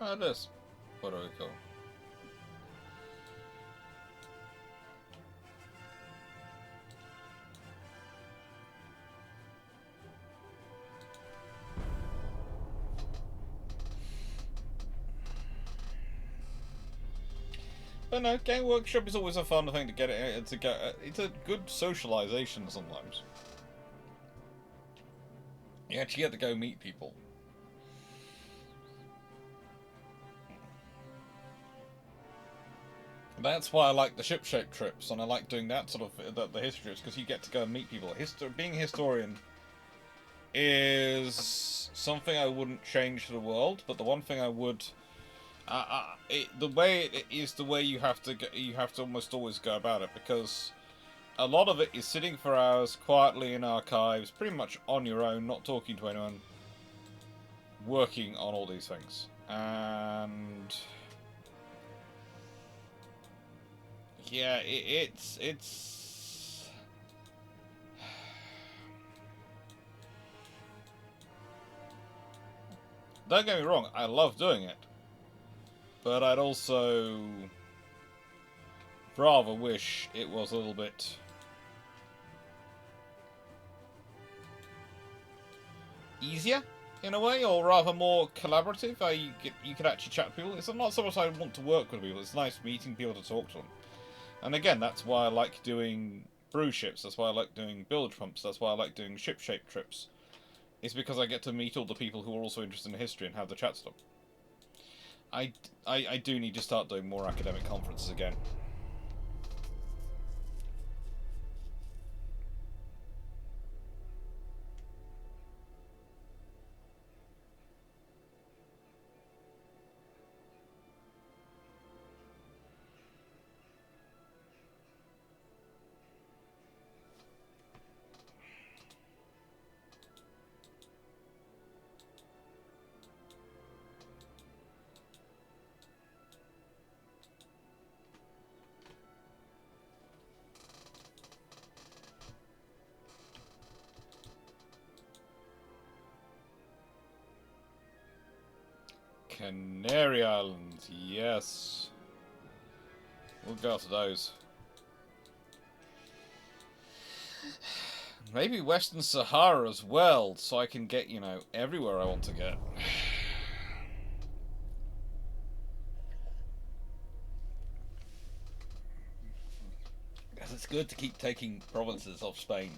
Oh, it is. Puerto Rico. But no, Game Workshop is always a fun thing to get it. It's a good socialization sometimes. You actually get to go meet people. That's why I like the ship-shaped trips, and I like doing that sort of the history trips, because you get to go and meet people. Being a historian is something I wouldn't change for the world, but the one thing I would, the way it is, the way you have to almost always go about it, because a lot of it is sitting for hours quietly in archives, pretty much on your own, not talking to anyone, working on all these things, and yeah, it's. Don't get me wrong, I love doing it, but I'd also rather wish it was a little bit easier in a way, or rather more collaborative. You could actually chat to people. It's not so much I want to work with people. It's nice meeting people to talk to them. And again, that's why I like doing brew ships. That's why I like doing build trumps. That's why I like doing ship-shaped trips. It's because I get to meet all the people who are also interested in history and have the chat to them. I do need to start doing more academic conferences again. Canary Islands, yes. We'll go to those. Maybe Western Sahara as well, so I can get, you know, everywhere I want to get. Because it's good to keep taking provinces off Spain.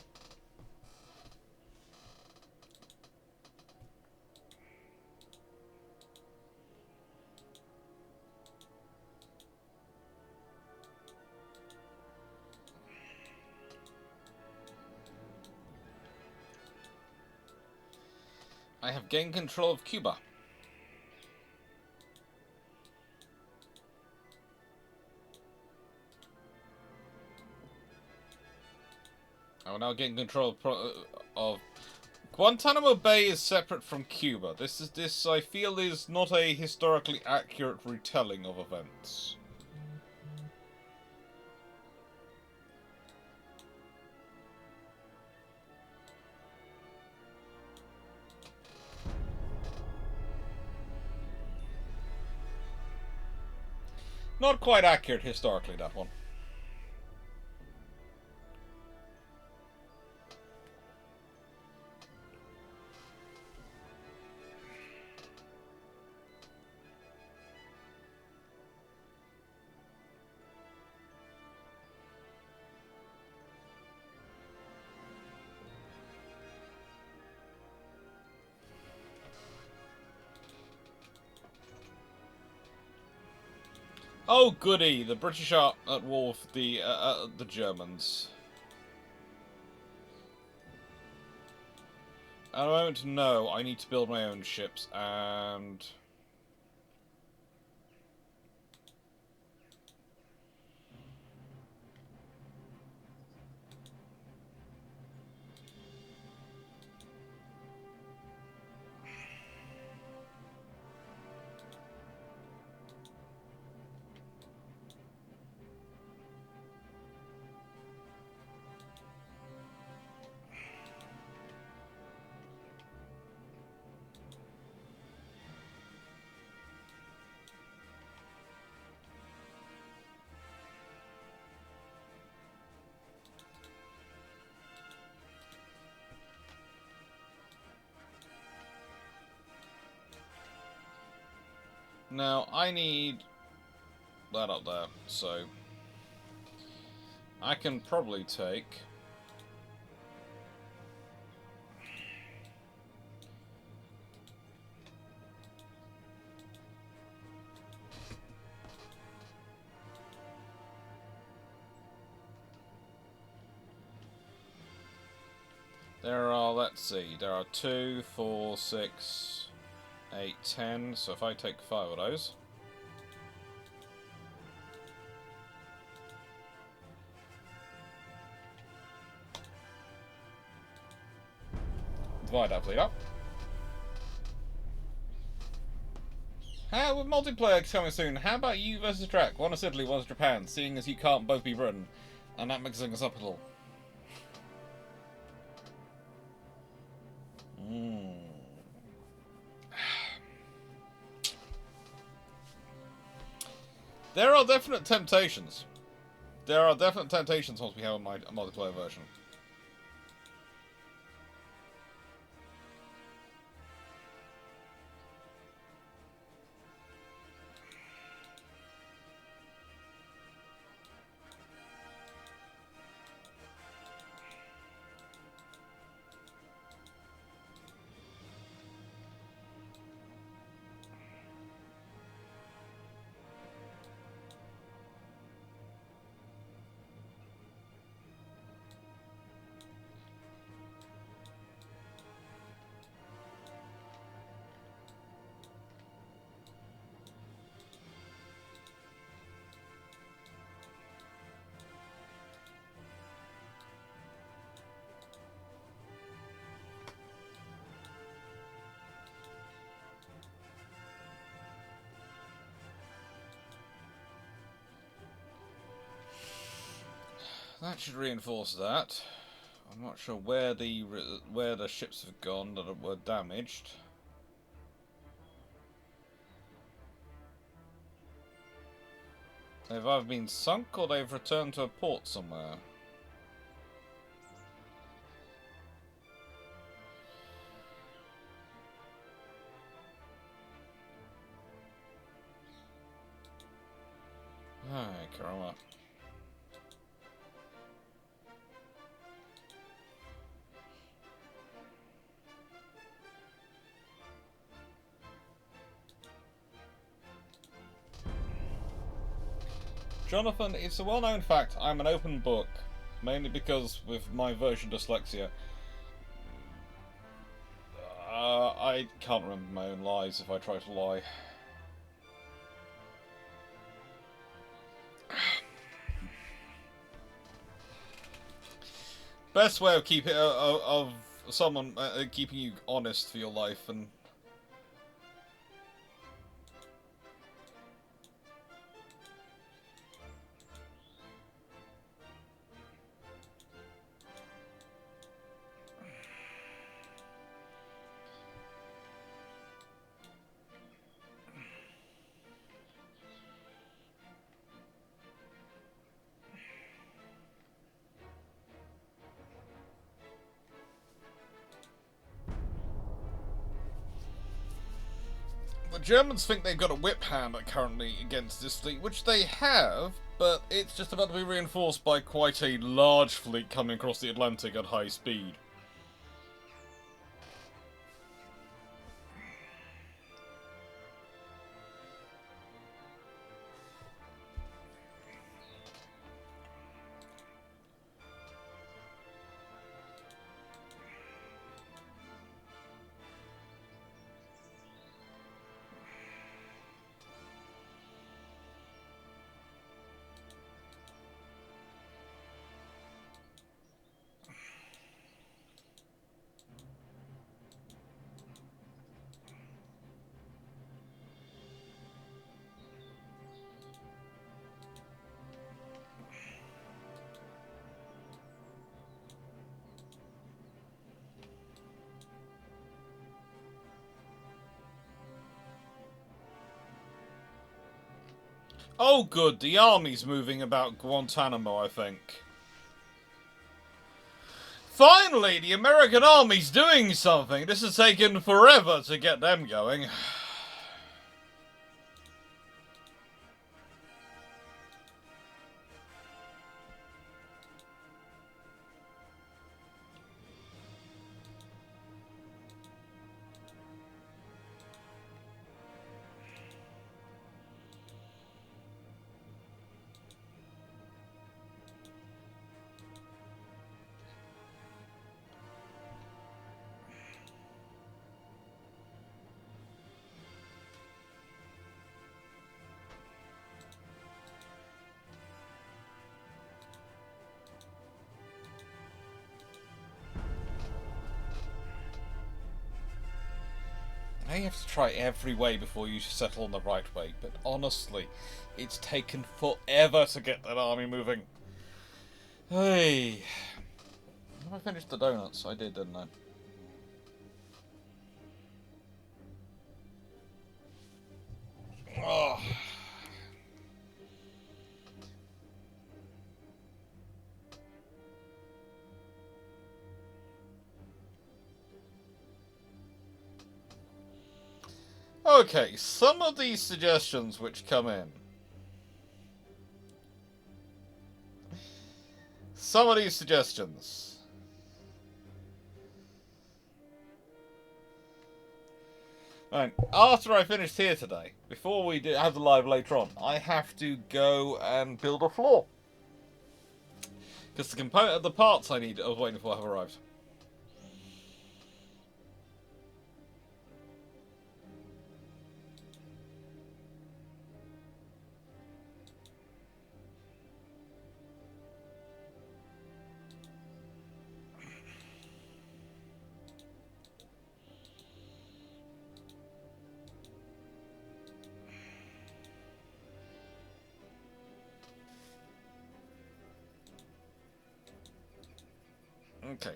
I have gained control of Cuba. I will now gain control of Guantanamo Bay is separate from Cuba. This I feel is not a historically accurate retelling of events. Not quite accurate historically, that one. Oh goody, the British are at war with the Germans. At the moment, no. I need to build my own ships, and now I need that up there, so I can probably take. There are, let's see, there are 2, 4, 6, 8, 10. So if I take 5 of those. Divide that fleet up. How, with multiplayer coming soon, how about you versus Track? One is Italy, one is Japan, seeing as you can't both be Britain. And that mixing us up a little. There are definite temptations. There are definite temptations once we have a multiplayer version. That should reinforce that. I'm not sure where the ships have gone that were damaged. They've either been sunk or they've returned to a port somewhere. Ay, caramba. Jonathan, it's a well-known fact I'm an open book, mainly because with my version dyslexia, I can't remember my own lies if I try to lie. Best way of keeping of someone keeping you honest for your life and. The Germans think they've got a whip hand currently against this fleet, which they have, but it's just about to be reinforced by quite a large fleet coming across the Atlantic at high speed. Oh good, the army's moving about Guantanamo, I think. Finally, the American army's doing something! This has taken forever to get them going. Now you have to try every way before you settle on the right way, but honestly, it's taken forever to get that army moving. Hey. Have I finished the donuts? I did, didn't I? Oh. Okay, some of these suggestions which come in. Some of these suggestions. Right, after I finished here today, before we have the live later on, I have to go and build a floor. Because the parts I was waiting for have arrived. Okay.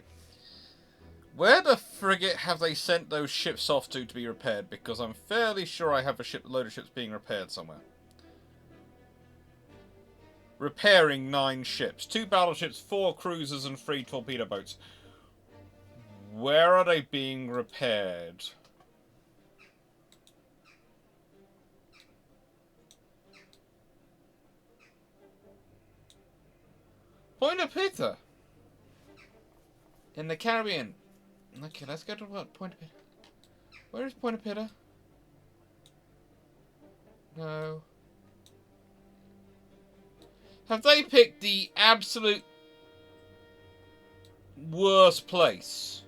Where the frigate have they sent those ships off to be repaired? Because I'm fairly sure I have a load of ships being repaired somewhere. Repairing 9 ships. 2 battleships, 4 cruisers, and 3 torpedo boats. Where are they being repaired? Point Peter! In the Caribbean. Okay, let's go to what? Point Peter. Where is Point Peter? No. Have they picked the absolute worst place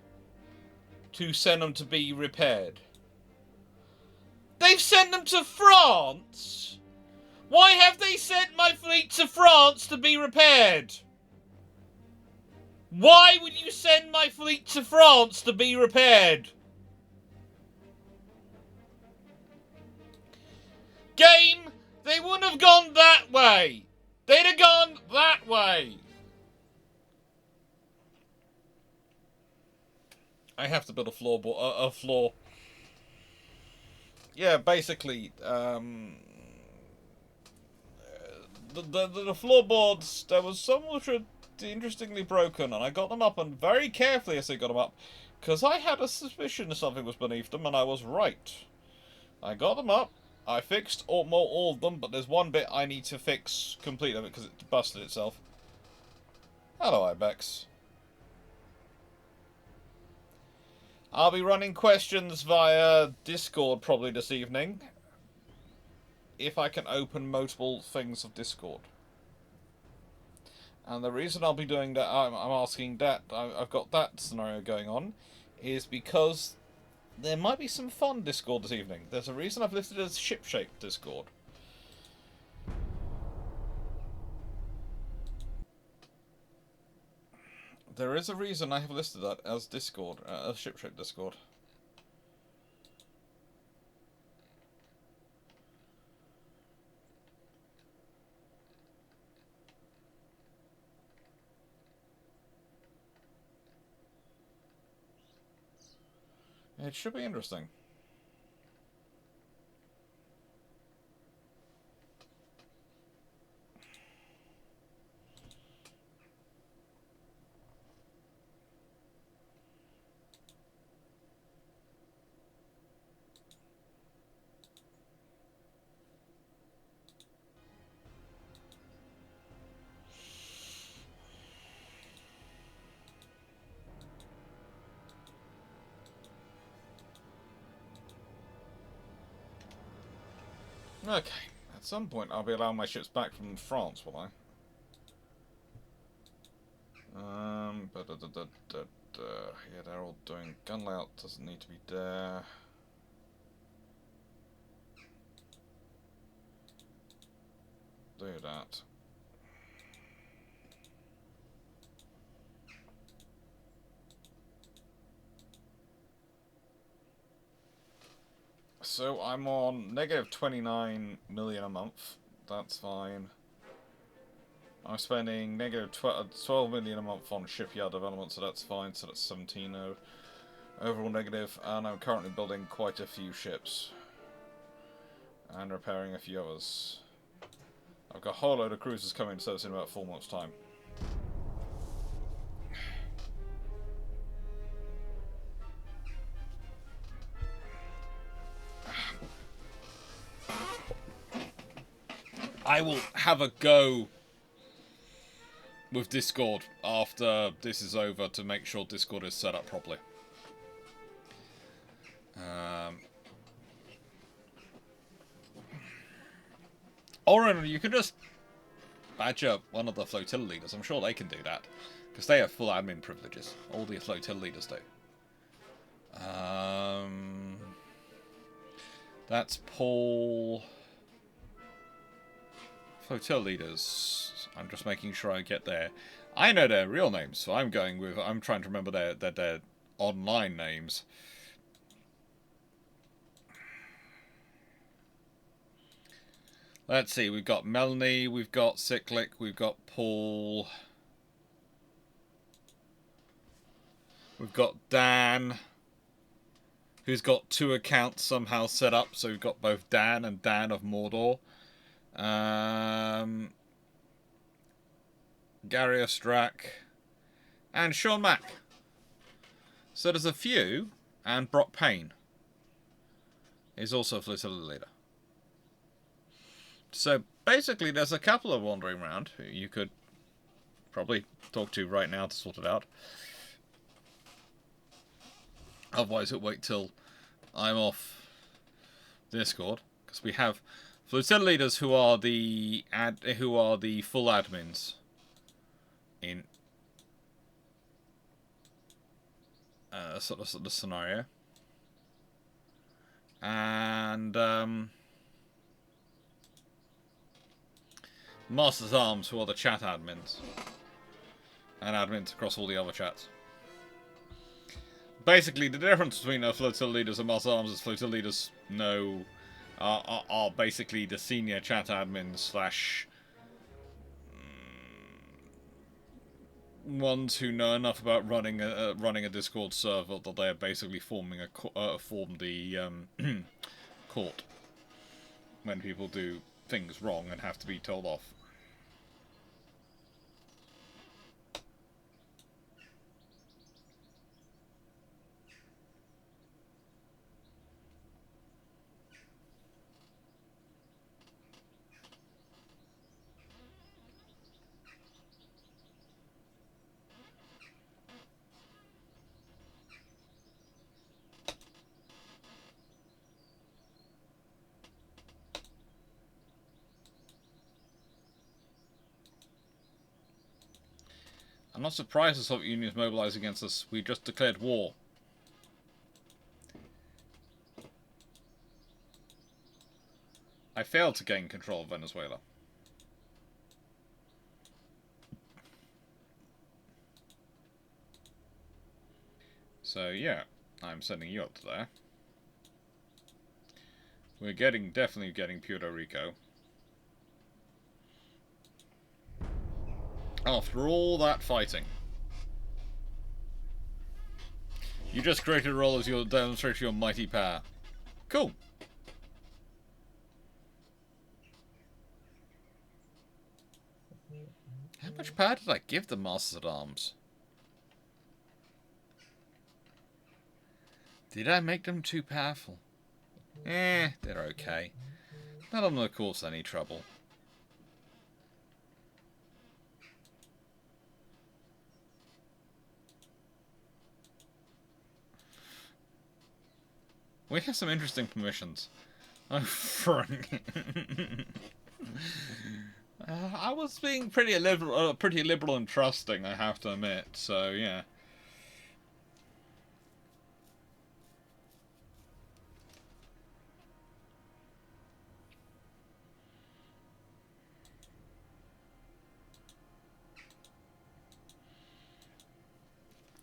to send them to be repaired? They've sent them to France? Why have they sent my fleet to France to be repaired? Why would you send my fleet to France to be repaired? Game, they wouldn't have gone that way. They'd have gone that way. I have to build a floor. Yeah, basically, the floorboards, there was some which were interestingly broken, and I got them up, and very carefully as I got them up, because I had a suspicion something was beneath them, and I was right. I got them up, I fixed all of them, but there's one bit I need to fix completely because it busted itself. Hello, Ibex. I'll be running questions via Discord probably this evening, if I can open multiple things of Discord. And the reason I'll be doing that, I'm asking that, I've got that scenario going on, is because there might be some fun Discord this evening. There's a reason I've listed it as ship-shaped Discord. There is a reason I have listed that as Discord, as ship-shaped Discord. It should be interesting. Okay, at some point I'll be allowing my ships back from France, will I? Yeah, they're all doing gun layout, doesn't need to be there. Do that. So I'm on negative 29 million a month. That's fine. I'm spending negative 12 million a month on shipyard development, so that's fine. So that's 17 overall negative. And I'm currently building quite a few ships. And repairing a few others. I've got a whole load of cruisers coming to service in about 4 months' time. I will have a go with Discord after this is over to make sure Discord is set up properly. Or you can just badger one of the flotilla leaders. I'm sure they can do that. Because they have full admin privileges. All the flotilla leaders do. That's Paul. Flotilla leaders. I'm just making sure I get their... I know their real names, so I'm going with... I'm trying to remember their online names. Let's see, we've got Melanie, we've got Cyclic, we've got Paul. We've got Dan, who's got 2 accounts somehow set up, so we've got both Dan and Dan of Mordor. Gary Ostrak, and Sean Mack. So there's a few, and Brock Payne is also a flotilla leader. So basically there's a couple of wandering around who you could probably talk to right now to sort it out. Otherwise it'll wait till I'm off Discord, because we have flotilla leaders who are the full admins in sort of the scenario, and Masters Arms, who are the chat admins and admins across all the other chats. Basically, the difference between flotilla leaders and Masters Arms is flotilla leaders know are basically the senior chat admins slash ones who know enough about running a Discord server that they are basically form the court when people do things wrong and have to be told off. I'm not surprised the Soviet Union is mobilized against us. We just declared war. I failed to gain control of Venezuela. So yeah, I'm sending you up to there. We're definitely getting Puerto Rico. After all that fighting. You just created a role as your demonstration your mighty power. Cool. How much power did I give the Masters at Arms? Did I make them too powerful? They're okay. None of them will cause any trouble. We have some interesting permissions. Oh, Frank. I was being pretty liberal and trusting, I have to admit. So yeah.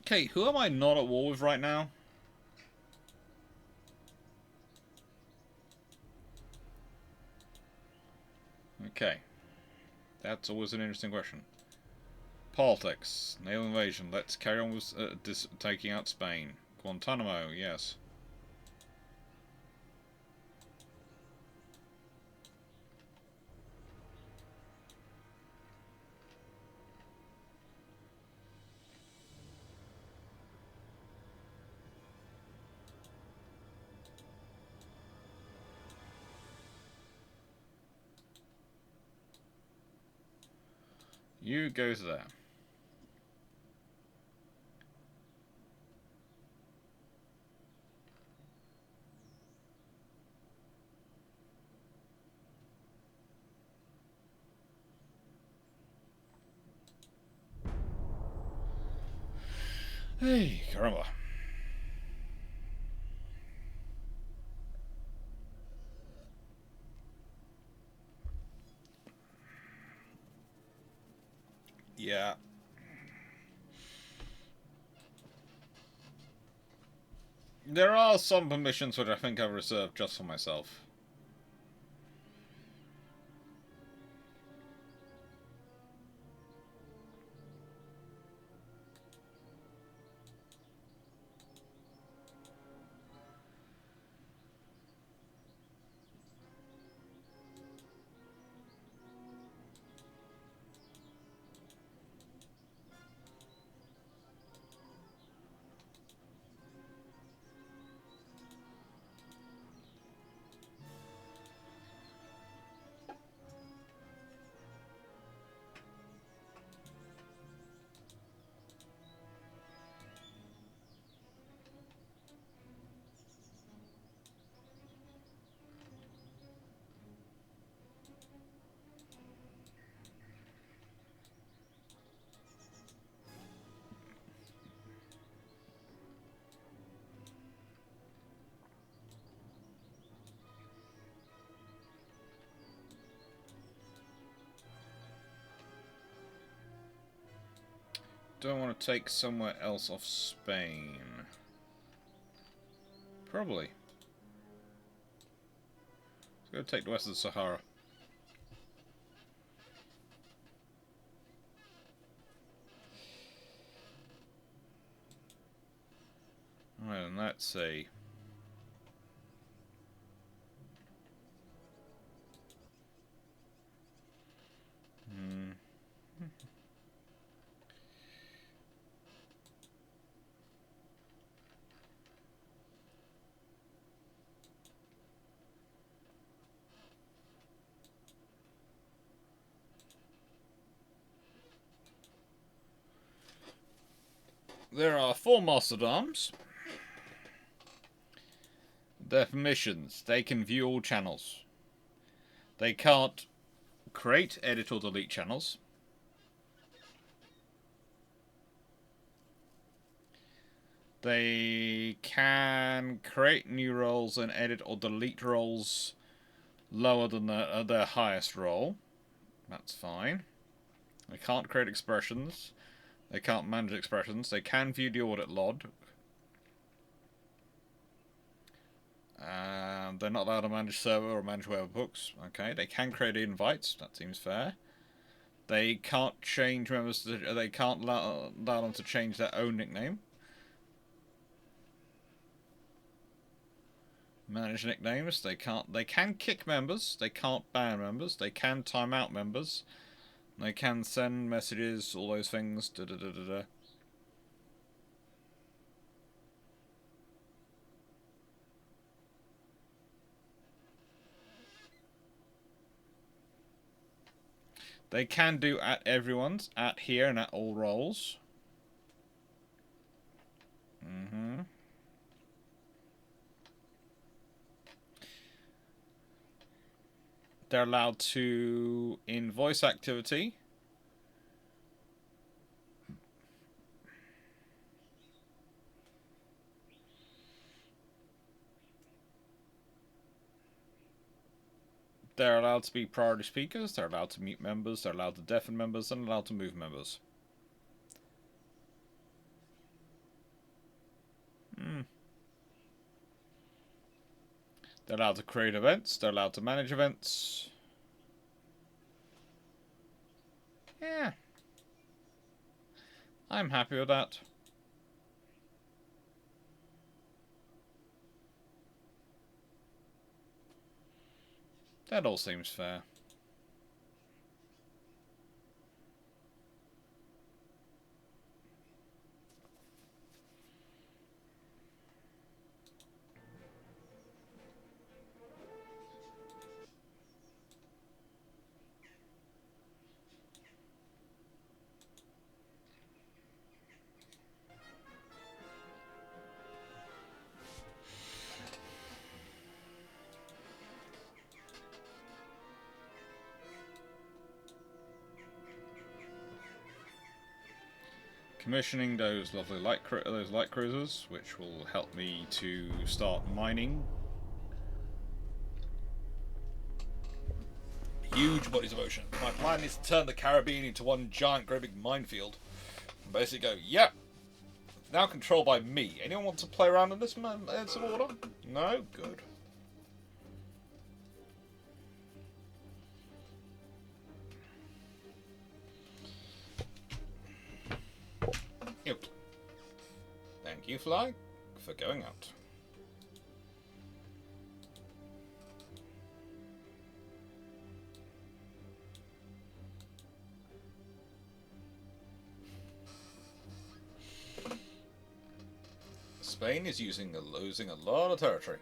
Okay, who am I not at war with right now? Okay. That's always an interesting question. Politics. Naval invasion. Let's carry on with taking out Spain. Guantanamo, yes. You go to there. Hey, caramba. Yeah. There are some permissions which I think I've reserved just for myself. Do I want to take somewhere else off Spain? Probably. Let's go take the west of the Sahara. Right, and let's see. There are 4 Master Arms. Their permissions. They can view all channels. They can't create, edit, or delete channels. They can create new roles and edit or delete roles lower than their highest role. That's fine. They can't create expressions. They can't manage expressions. They can view the audit log. They're not allowed to manage server or manage webhooks. Okay, they can create invites. That seems fair. They can't change members. They can't allow them to change their own nickname. Manage nicknames. They can't. They can kick members. They can't ban members. They can time out members. They can send messages. All those things. Da da da da da. They can do at everyone's, at here, and at all roles. They're allowed to, in voice activity, they're allowed to be priority speakers, they're allowed to mute members, they're allowed to deafen members, and allowed to move members. They're allowed to create events, they're allowed to manage events. Yeah, I'm happy with that. That all seems fair. Commissioning those lovely light cruisers, which will help me to start mining huge bodies of ocean. My plan is to turn the Caribbean into one giant, great big minefield. And basically go, yep, it's now controlled by me. Anyone want to play around in this sort of order? No? Good. Yep. Thank you, Fly, for going out. Spain is losing a lot of territory.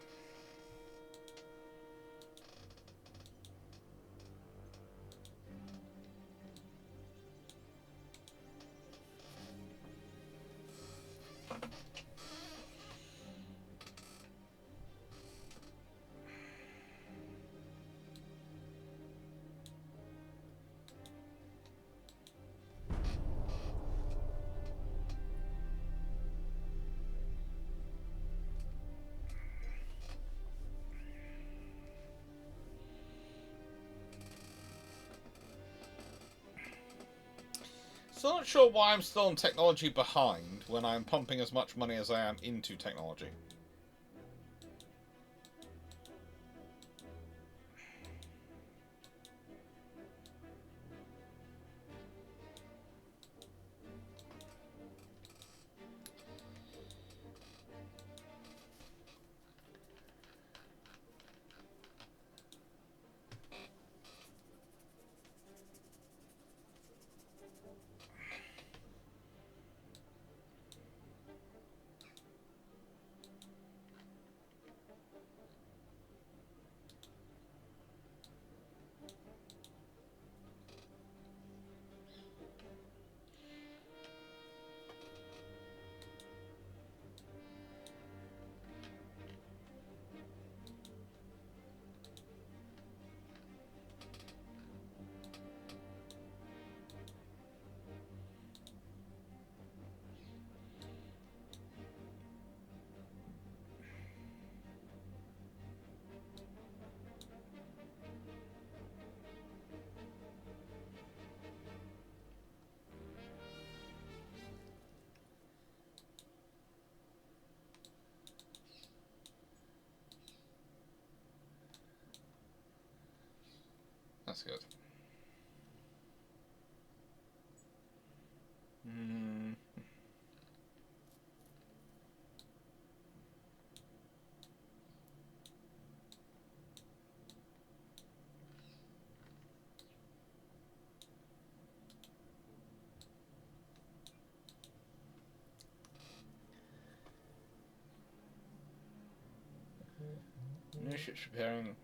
Still not sure why I'm still on technology behind when I'm pumping as much money as I am into technology. That's good. New ships repairing.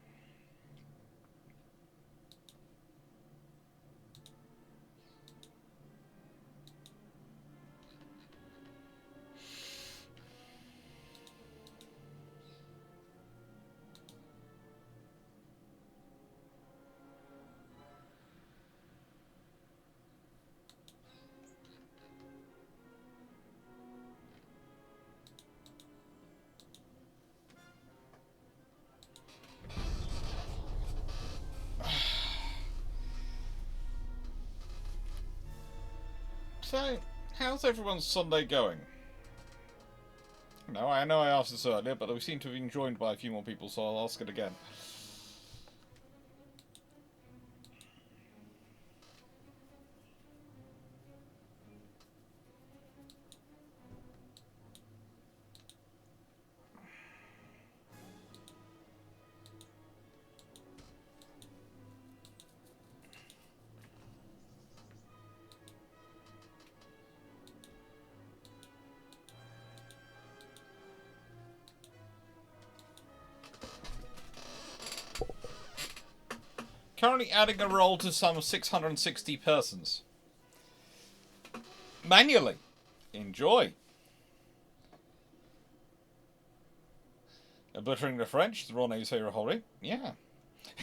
So, how's everyone's Sunday going? No, I know I asked this earlier, but we seem to have been joined by a few more people, so I'll ask it again. Currently adding a roll to some 660 persons. Manually. Enjoy. Obliterating the French, the Royal Navy's favourite holiday. Yeah.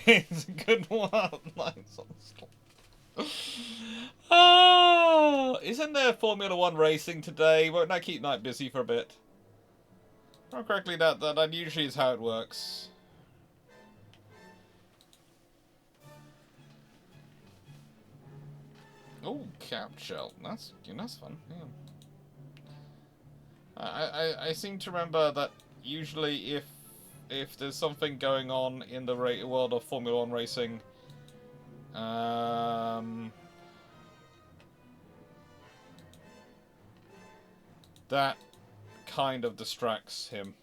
It's a good one. Nice. Oh, isn't there Formula One racing today? Won't that keep Knight busy for a bit? If I remember correctly, that usually is how it works. Oh, cap shell. That's fun. Yeah. I seem to remember that usually if there's something going on in the world of Formula One racing, that kind of distracts him.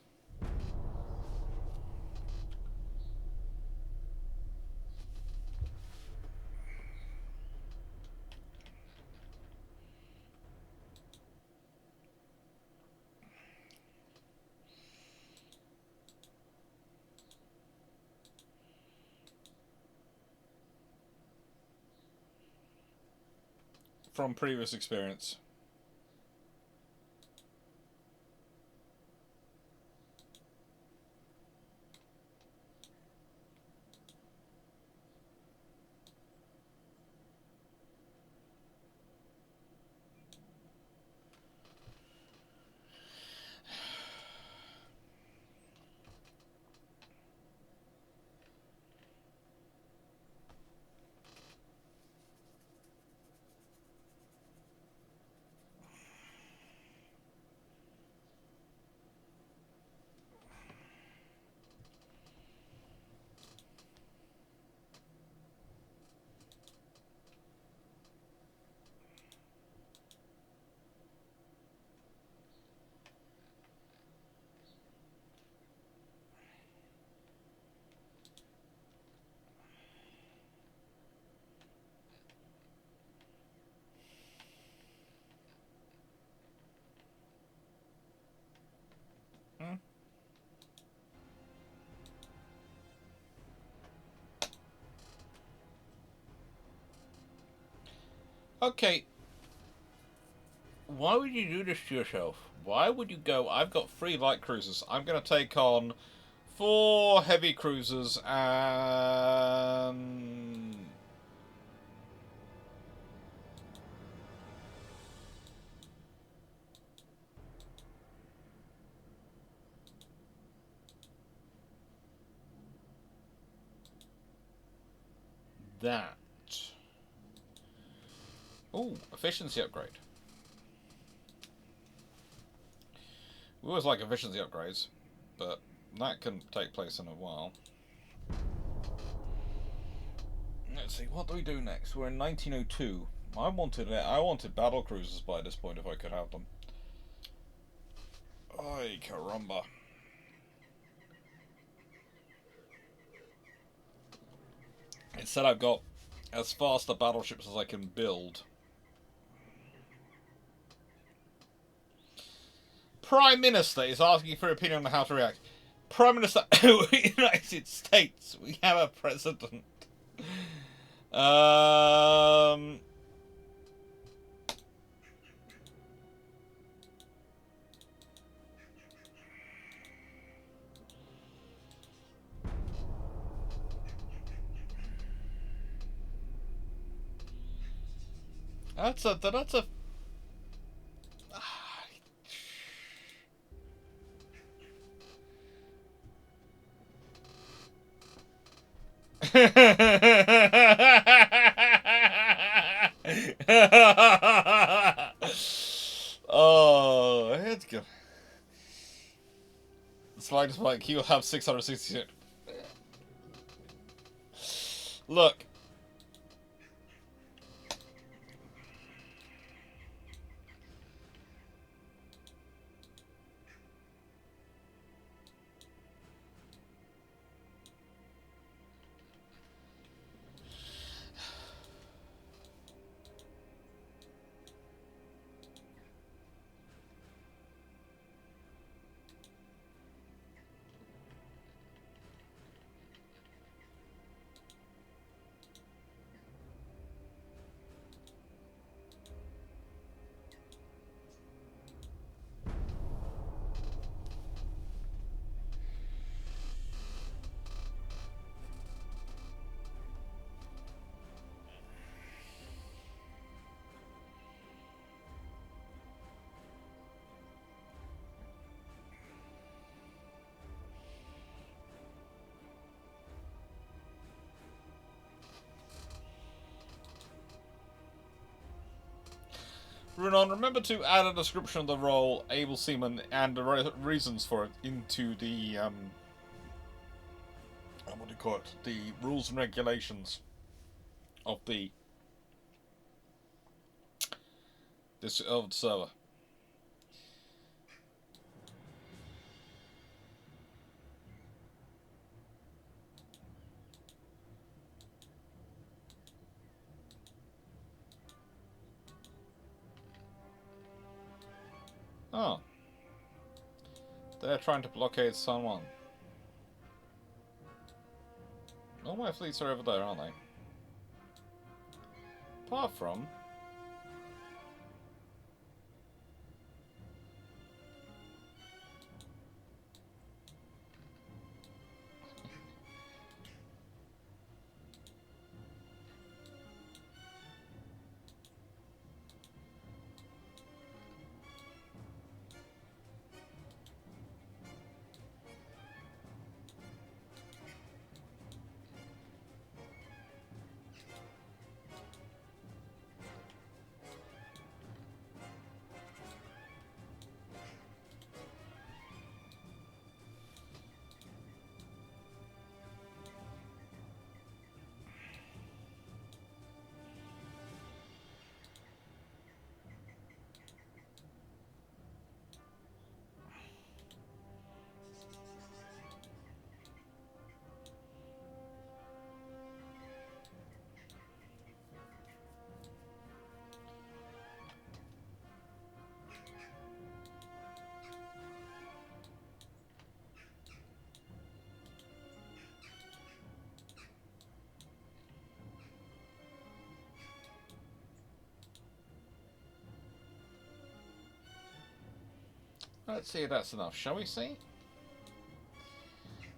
From previous experience. Okay. Why would you do this to yourself? Why would you go, I've got 3 light cruisers. I'm going to take on 4 heavy cruisers and... that. Oh, efficiency upgrade. We always like efficiency upgrades, but that can take place in a while. Let's see, what do we do next? We're in 1902. I wanted Battlecruisers by this point if I could have them. Ay, caramba. Instead I've got as fast a battleships as I can build. Prime Minister is asking for your opinion on how to react. Prime Minister of the United States. We have a president. That's a oh, it's good. Spike, he'll have 660. Look. Runon, remember to add a description of the role, able seaman, and the reasons for it into the, what do you call it? The rules and regulations of the of the server. Oh. They're trying to blockade someone. All my fleets are over there, aren't they? Apart from... Let's see if that's enough, shall we see?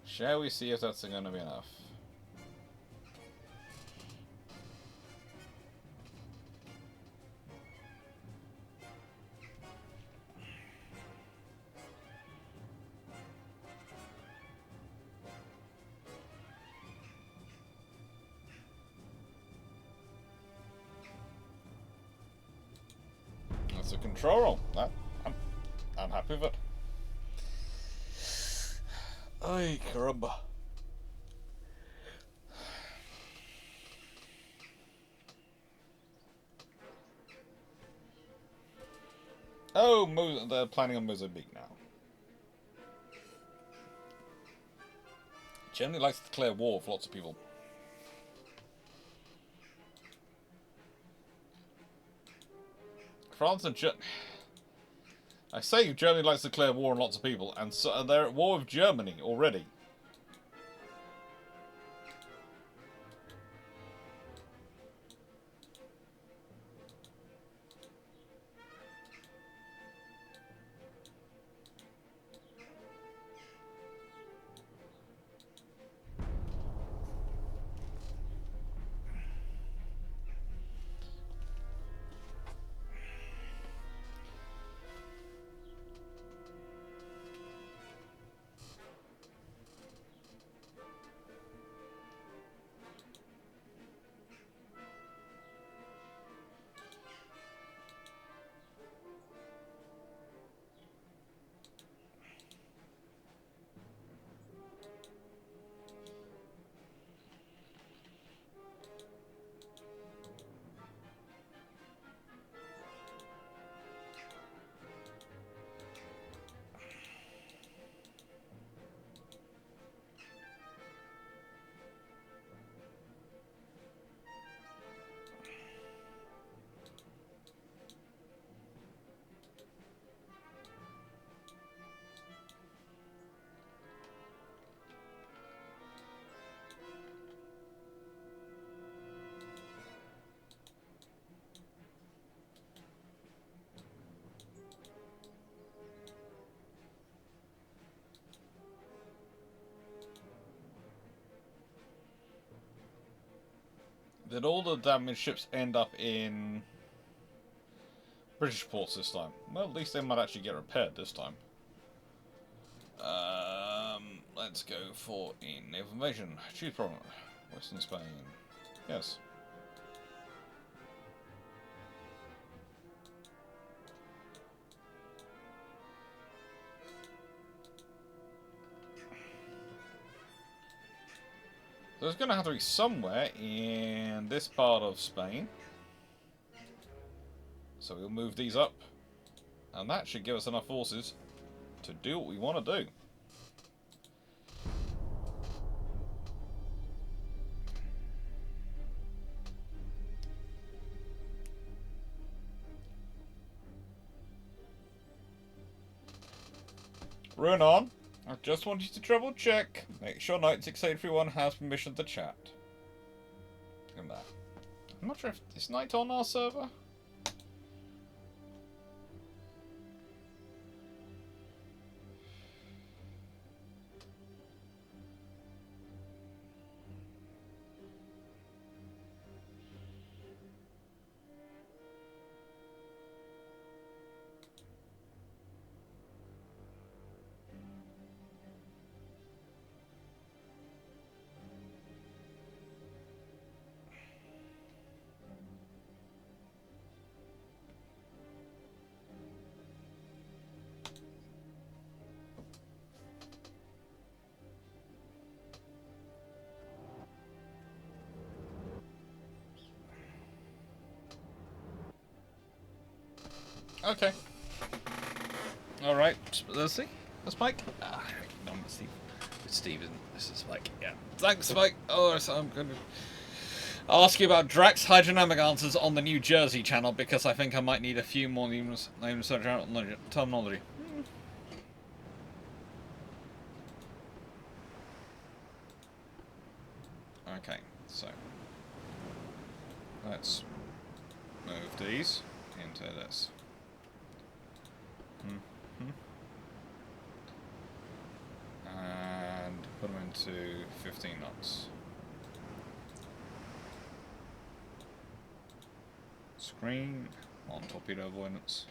Shall we see if that's going to be enough? That's a control roll. I'm happy with it. Ay, caramba. Oh, they're planning on Mozambique now. Germany likes to declare war for lots of people. France and Germany... I say Germany likes to declare war on lots of people, and so they're at war with Germany already. Did all the damaged ships end up in British ports this time? Well, at least they might actually get repaired this time. Let's go for naval invasion. Choose problem. Western Spain. Yes. There's going to have to be somewhere in this part of Spain. So we'll move these up. And that should give us enough forces to do what we want to do. Runon, I just wanted to double check. Make sure Knight 681 has permission to chat. Look at that. I'm not sure if is Knight on our server. Okay. Alright, let's see. That's Mike. No, it's Steve. It's Steven. This is Mike. Yeah. Thanks, Mike. Oh, so I'm going to ask you about Drax hydrodynamic answers on the New Jersey channel because I think I might need a few more names terminology. Okay, so let's move these into this. And put them into 15 knots. Screen on torpedo avoidance.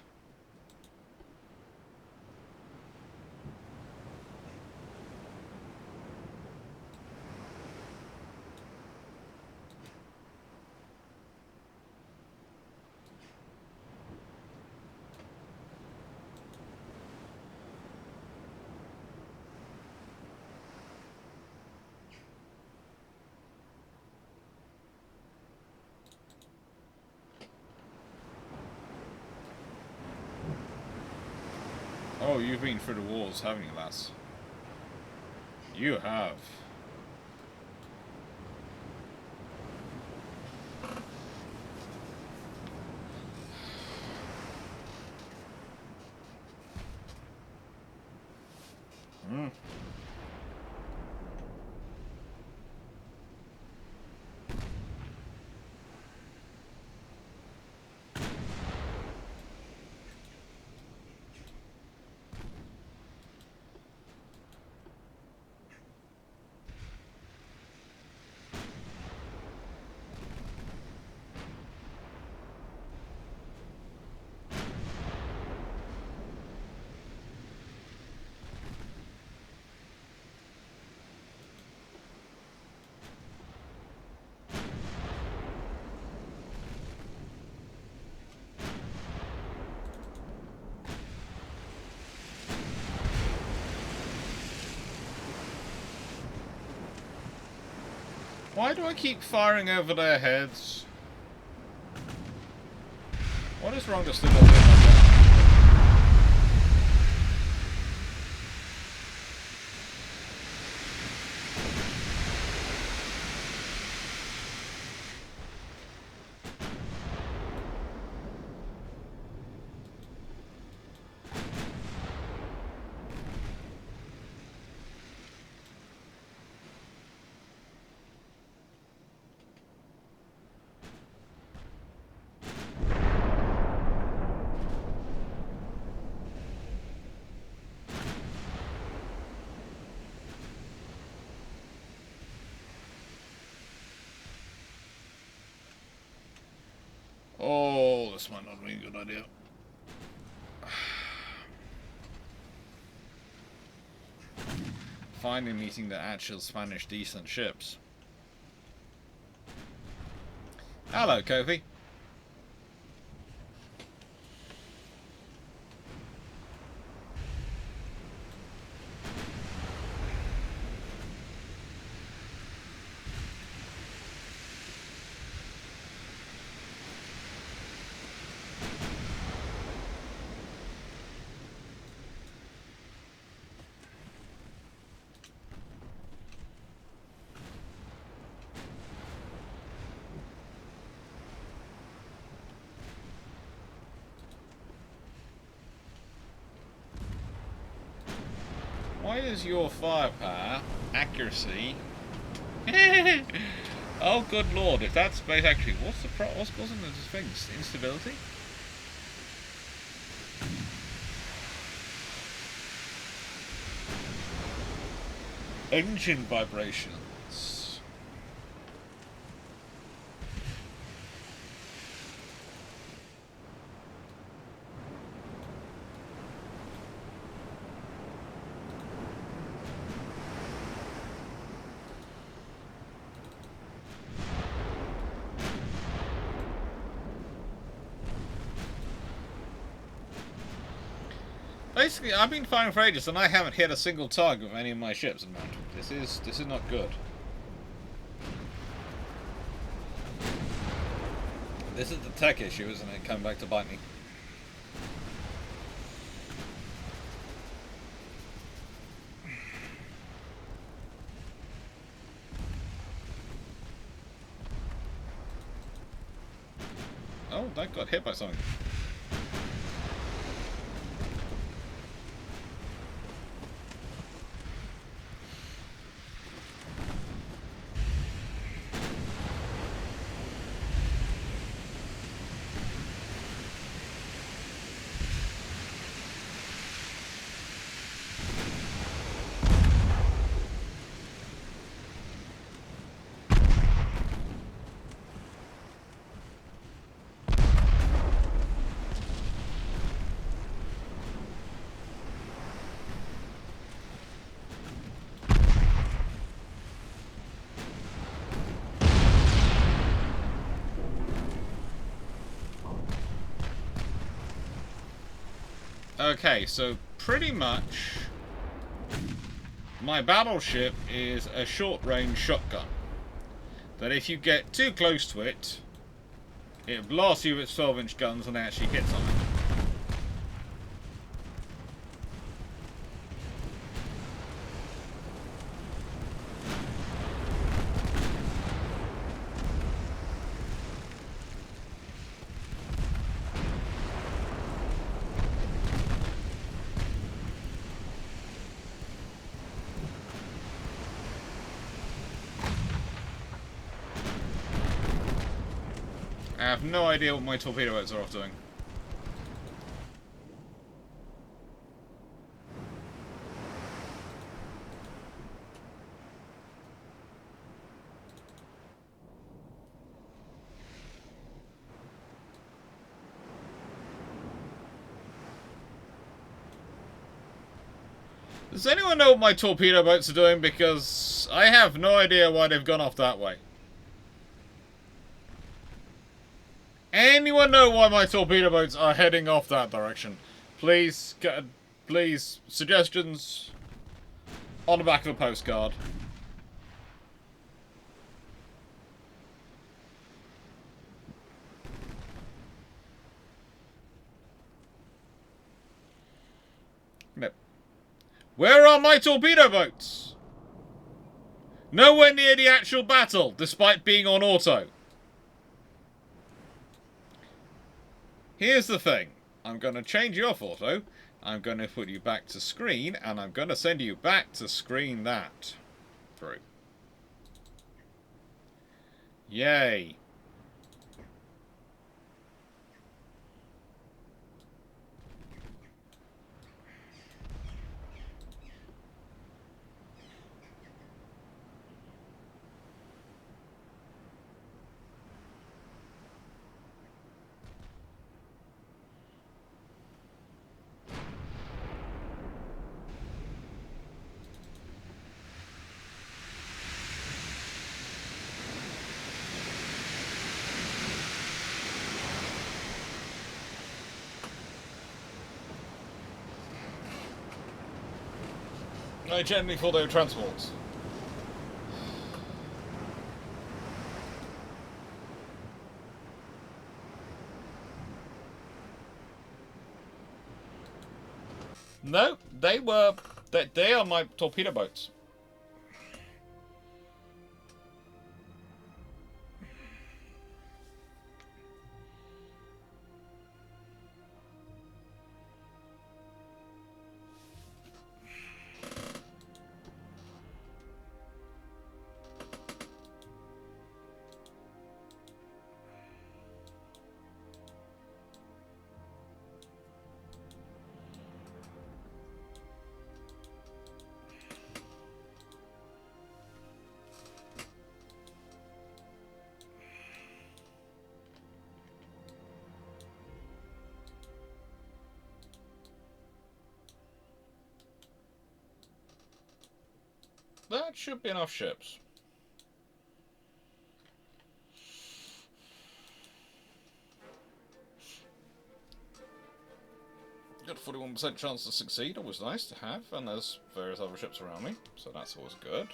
Oh, you've been through the wars, haven't you, lass? You have. Why do I keep firing over their heads? What is wrong with this little bit? Oh, this might not be a good idea. Finally meeting the actual Spanish decent ships. Hello, Kofi. why does your firepower, accuracy... Oh, good lord, if that's space actually, what's causing this thing? Instability? Engine vibrations. Basically, I've been firing for ages and I haven't hit a single target with any of my ships at the moment. This is not good. This is the tech issue, isn't it? Coming back to bite me. Oh, that got hit by something. Okay, so pretty much my battleship is a short-range shotgun that if you get too close to it, it blasts you with its 12-inch guns and actually hits on it. I have no idea what my torpedo boats are off doing. Does anyone know what my torpedo boats are doing? Because I have no idea why they've gone off that way. Anyone know why my torpedo boats are heading off that direction? Please, please, suggestions on the back of a postcard. No. Where are my torpedo boats? Nowhere near the actual battle, despite being on auto. Here's the thing. I'm going to change your photo. I'm going to put you back to screen, and I'm going to send you back to screen that. Through. Yay. I generally thought they were transports. No, they were... They are my torpedo boats. That should be enough ships. Got a 41% chance to succeed, always nice to have, and there's various other ships around me, so that's always good.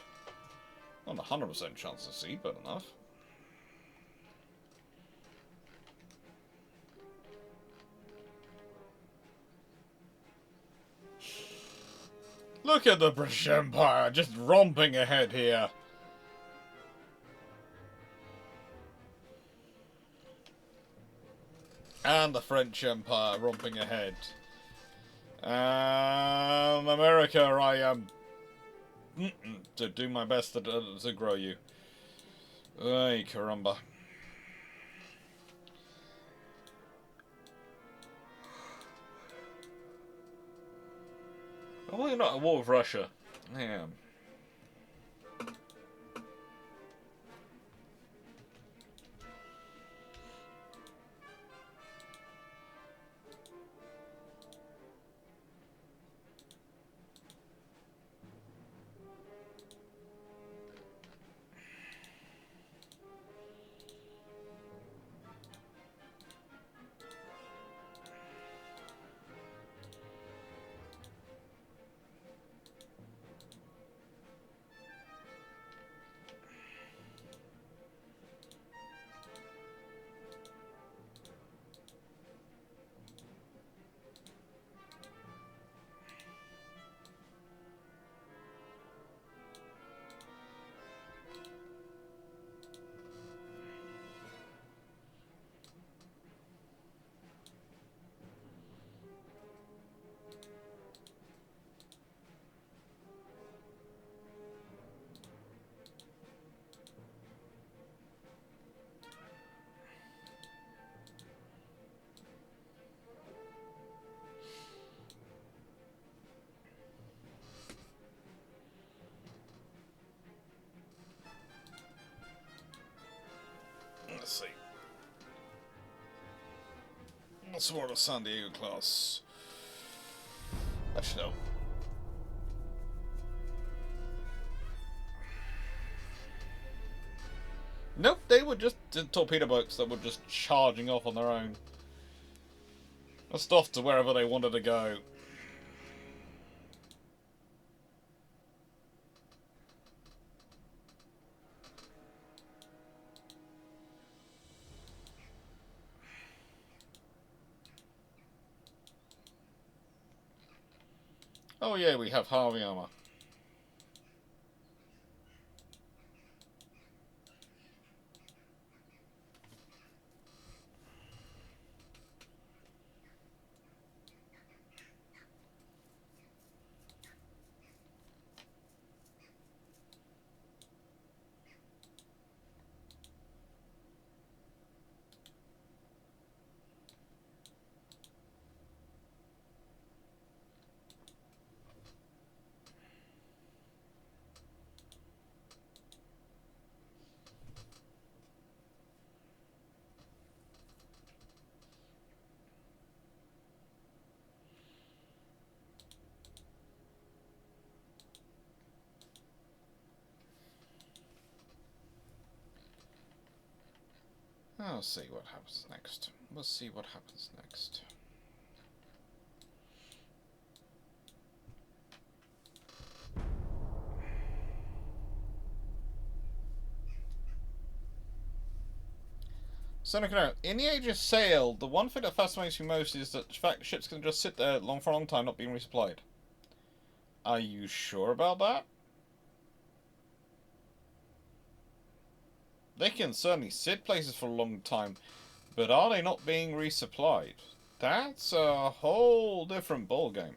Not a 100% chance to succeed, but enough. Look at the British Empire, just romping ahead here. And the French Empire romping ahead. America, I am to do my best to grow you. Ay, caramba. Why are you not at war with Russia? Yeah. Let's see. What's more of San Diego class? Actually, no. Nope, they were just torpedo boats that were just charging off on their own. Just off to wherever they wanted to go. Oh yeah, we have Harvey armor. I'll see what happens next. We'll see what happens next. Seneca, in the age of sail, the one thing that fascinates me most is that the fact ships can just sit there for a long time not being resupplied. Are you sure about that? They can certainly sit places for a long time, but are they not being resupplied? That's a whole different ballgame.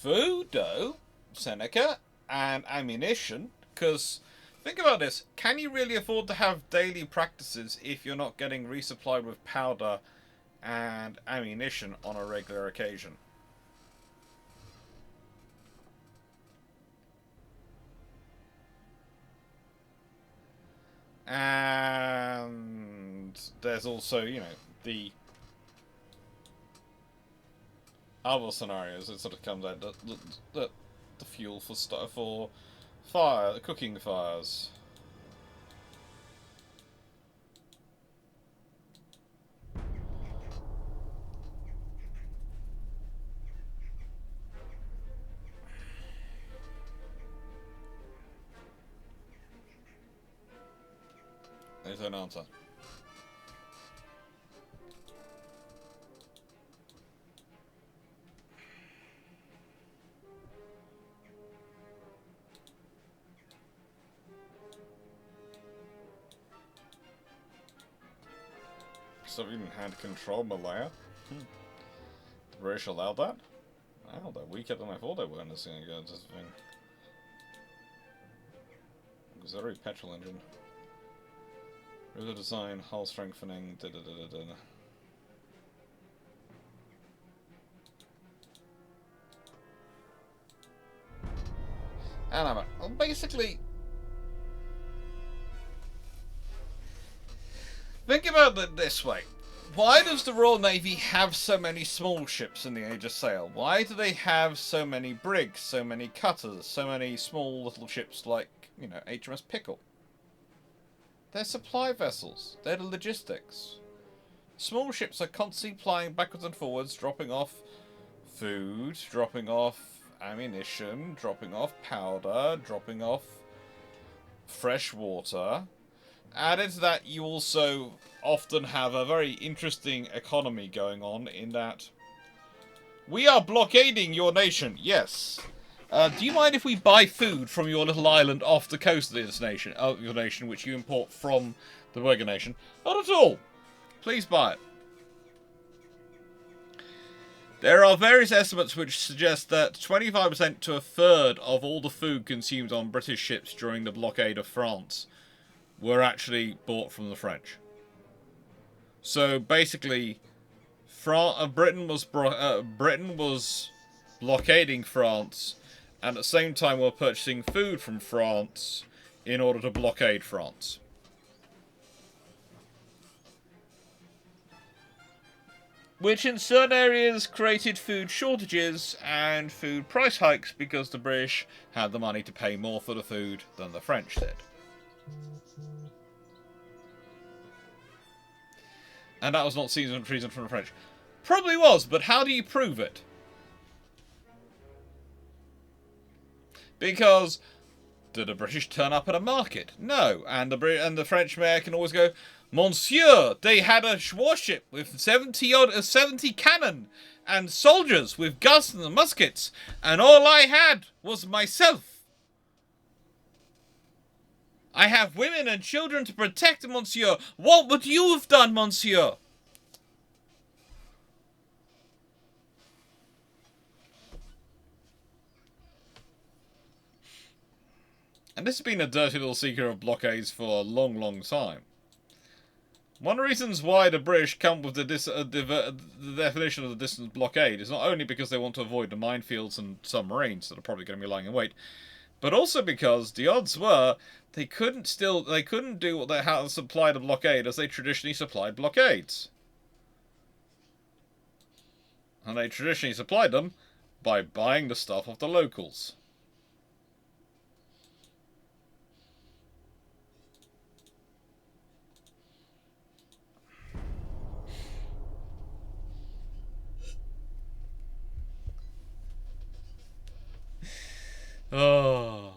Fudo? Seneca? and ammunition. Because think about this: can you really afford to have daily practices if you're not getting resupplied with powder and ammunition on a regular occasion? And there's also, the other scenarios that sort of comes out, the fuel for cooking fires. There's an answer. So we even had control Malaya. The British allowed that? Wow, they're weaker than I thought they were in this thing. Auxiliary petrol engine. River design, hull strengthening, da da da da da. And well, basically, think about it this way. Why does the Royal Navy have so many small ships in the Age of Sail? Why do they have so many brigs, so many cutters, so many small little ships like, HMS Pickle? They're supply vessels. They're the logistics. Small ships are constantly plying backwards and forwards, dropping off food, dropping off ammunition, dropping off powder, dropping off fresh water. Added to that, you also often have a very interesting economy going on in that we are blockading your nation, yes. Do you mind if we buy food from your little island off the coast of your nation, which you import from the burger nation? Not at all. Please buy it. There are various estimates which suggest that 25% to a third of all the food consumed on British ships during the blockade of France were actually bought from the French. So basically, Britain was blockading France, and at the same time were purchasing food from France in order to blockade France. Which in certain areas created food shortages and food price hikes because the British had the money to pay more for the food than the French did. And that was not treason from the French. Probably was, but how do you prove it? Because did the British turn up at a market? No. And the French mayor can always go, Monsieur, they had a warship with 70 cannon and soldiers with guns and muskets, and all I had was myself. I have women and children to protect, Monsieur. What would you have done, Monsieur? And this has been a dirty little secret of blockades for a long, long time. One of the reasons why the British come with the definition of the distance blockade is not only because they want to avoid the minefields and submarines that are probably going to be lying in wait, but also because the odds were they couldn't do what they had to supply the blockade as they traditionally supplied blockades. And they traditionally supplied them by buying the stuff of the locals. Oh.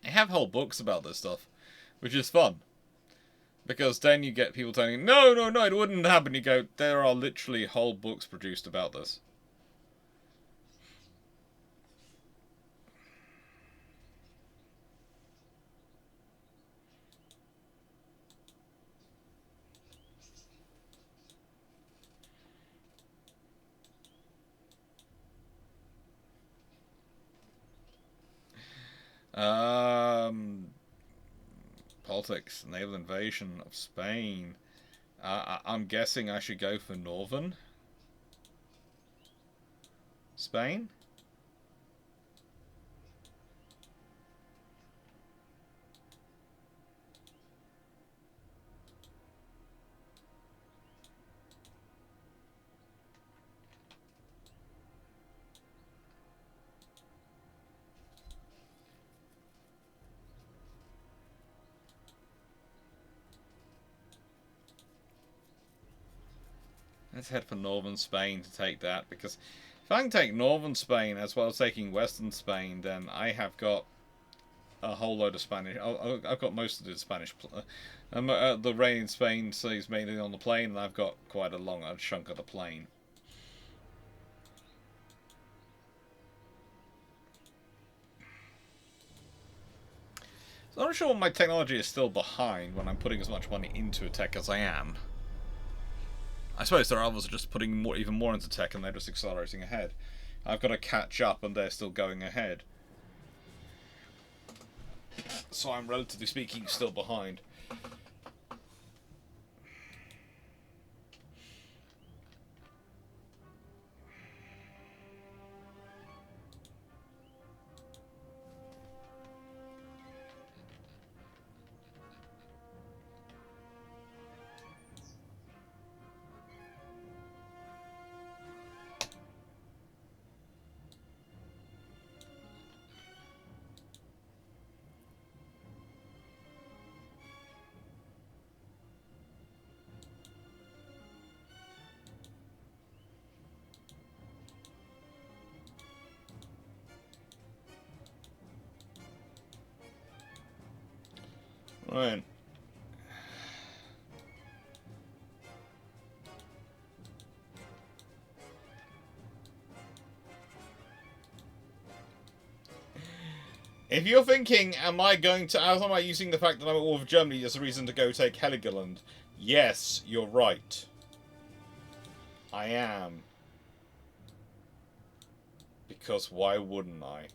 I have whole books about this stuff, which is fun. Because then you get people telling you, no, it wouldn't happen. You go, there are literally whole books produced about this. Um, Politics, naval invasion of Spain. I'm guessing I should go for northern Spain. Let's head for northern Spain to take that, because if I can take northern Spain as well as taking western Spain, then I have got a whole load of Spanish. I've got most of the Spanish. The rain in Spain stays mainly on the plain, and I've got quite a long chunk of the plain. So I'm not sure my technology is still behind when I'm putting as much money into a tech as I am. I suppose there are others just putting even more into tech, and they're just accelerating ahead. I've got to catch up, and they're still going ahead. So I'm, relatively speaking, still behind. Right. If you're thinking, am I using the fact that I'm at war with Germany as a reason to go take Heligoland? Yes, you're right. I am. Because why wouldn't I?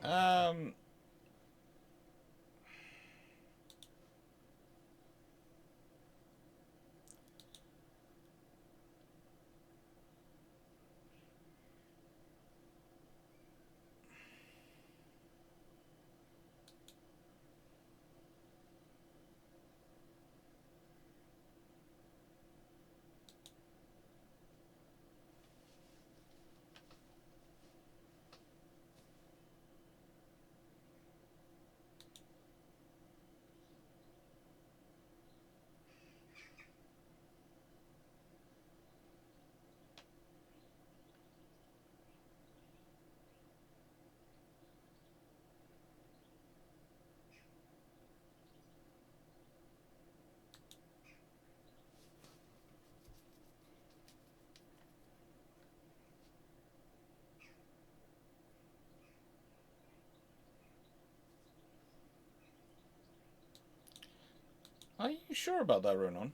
Um... Are you sure about that, Ronan?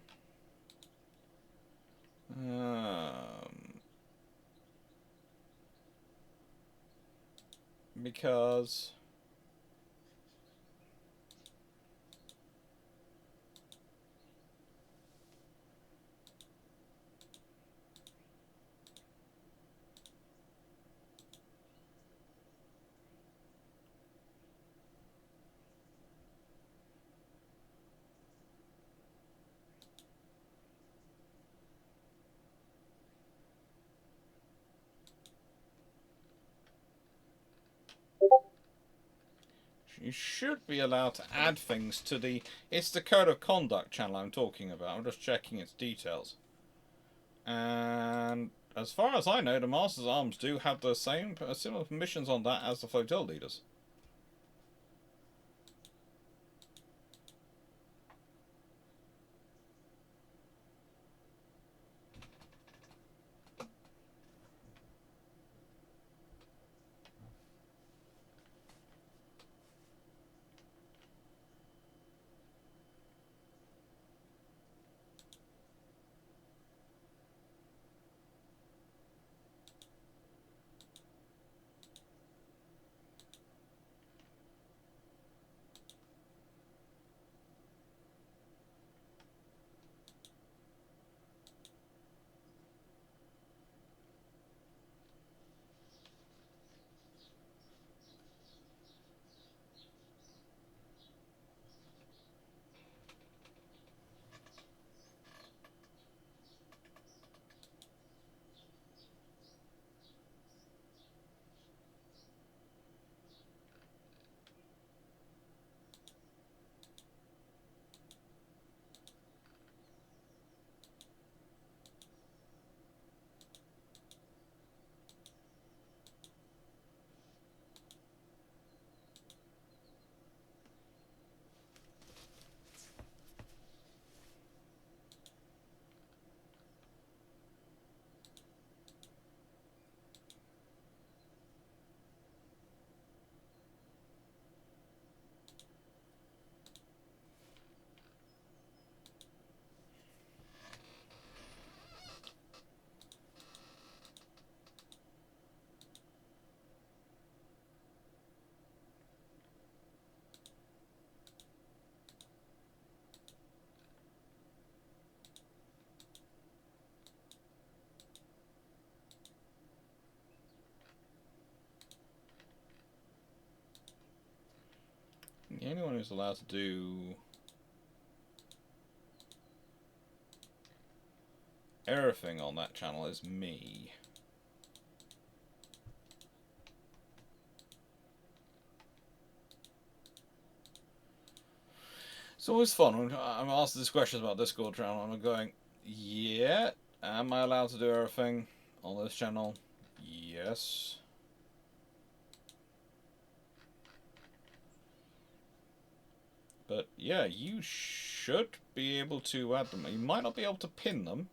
Because... you should be allowed to add things to the... It's the Code of Conduct channel I'm talking about. I'm just checking its details. And as far as I know, the Masters Arms do have the same similar missions on that as the Flotil Leaders. The only one who's allowed to do everything on that channel is me. It's always fun when I'm asked these questions about Discord channel and I'm going, yeah, am I allowed to do everything on this channel? Yes. But yeah, you should be able to add them. You might not be able to pin them.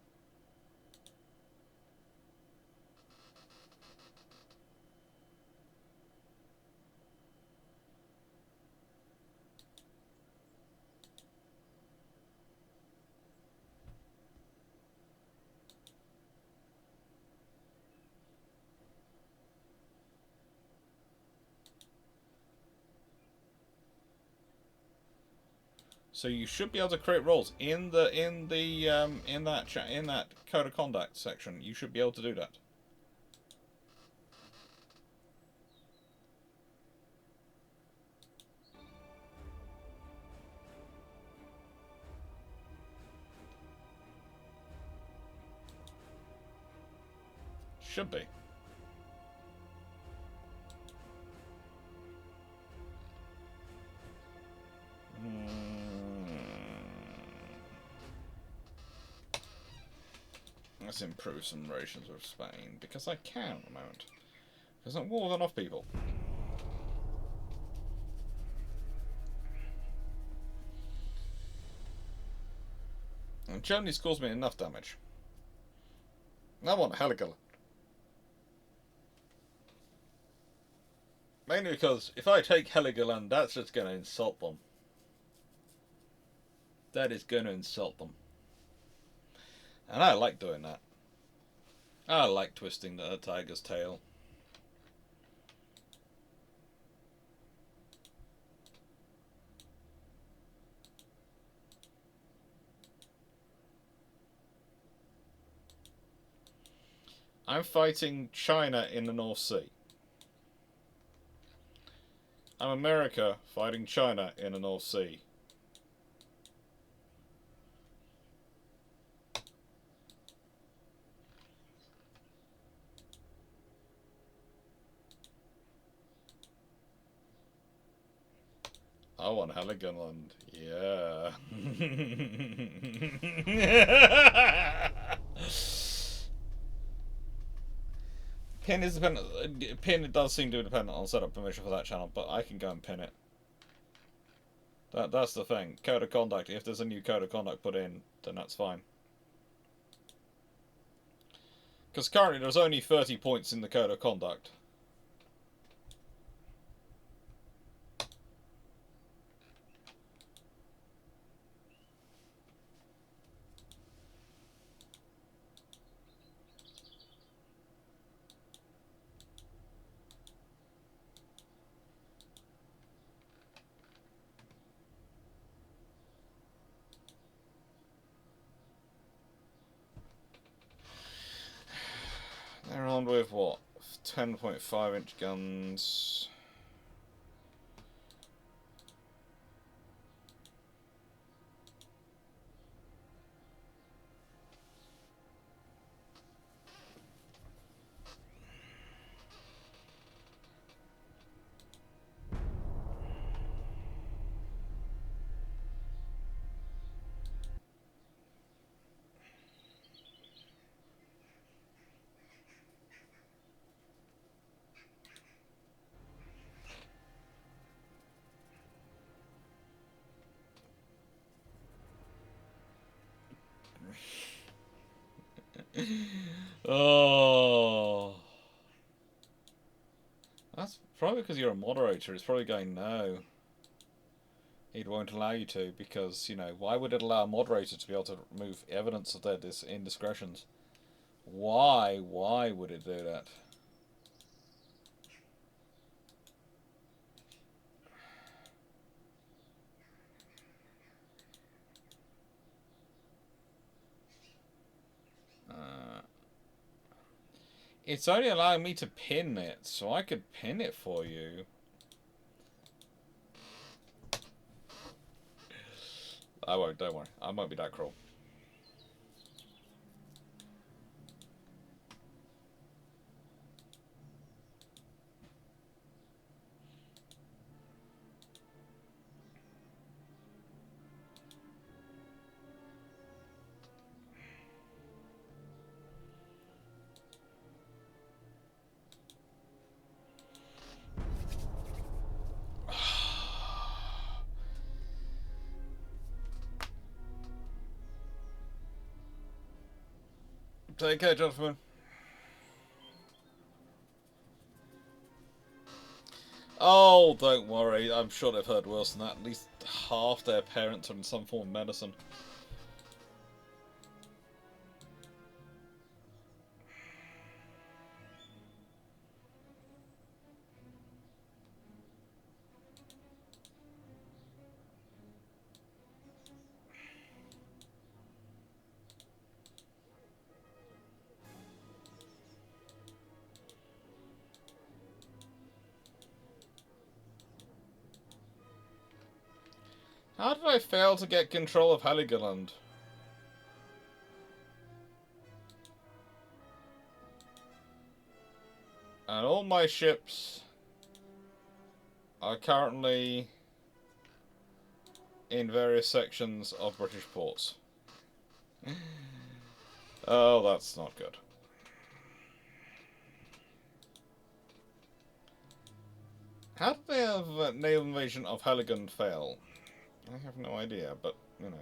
So you should be able to create roles in that code of conduct section. You should be able to do that. Should be. Let's improve some relations with Spain, because I can at the moment. Because I'm war with enough people. And Germany's caused me enough damage. I want Heligoland. Mainly because if I take Heligoland, that's just going to insult them. That is going to insult them. And I like doing that. I like twisting the tiger's tail. I'm fighting China in the North Sea. I'm America fighting China in the North Sea. I want Heligoland. Yeah. Pin is dependent. Pin it does seem to be dependent on setup permission for that channel, but I can go and pin it. That's the thing. Code of conduct. If there's a new code of conduct put in, then that's fine. Because currently there's only 30 points in the code of conduct. They're armed with what? 10.5-inch guns. Oh, that's probably because you're a moderator. It's probably going no. It won't allow you to because, you know, why would it allow a moderator to be able to remove evidence of their indiscretions? Why would it do that? It's only allowing me to pin it, so I could pin it for you. I won't, don't worry. I won't be that cruel. Take care, gentlemen. Oh, don't worry. I'm sure they've heard worse than that. At least half their parents are in some form of medicine. How did I fail to get control of Heligoland? And all my ships are currently in various sections of British ports. Oh, that's not good. How did they have naval invasion of Heligoland fail? I have no idea, but, you know.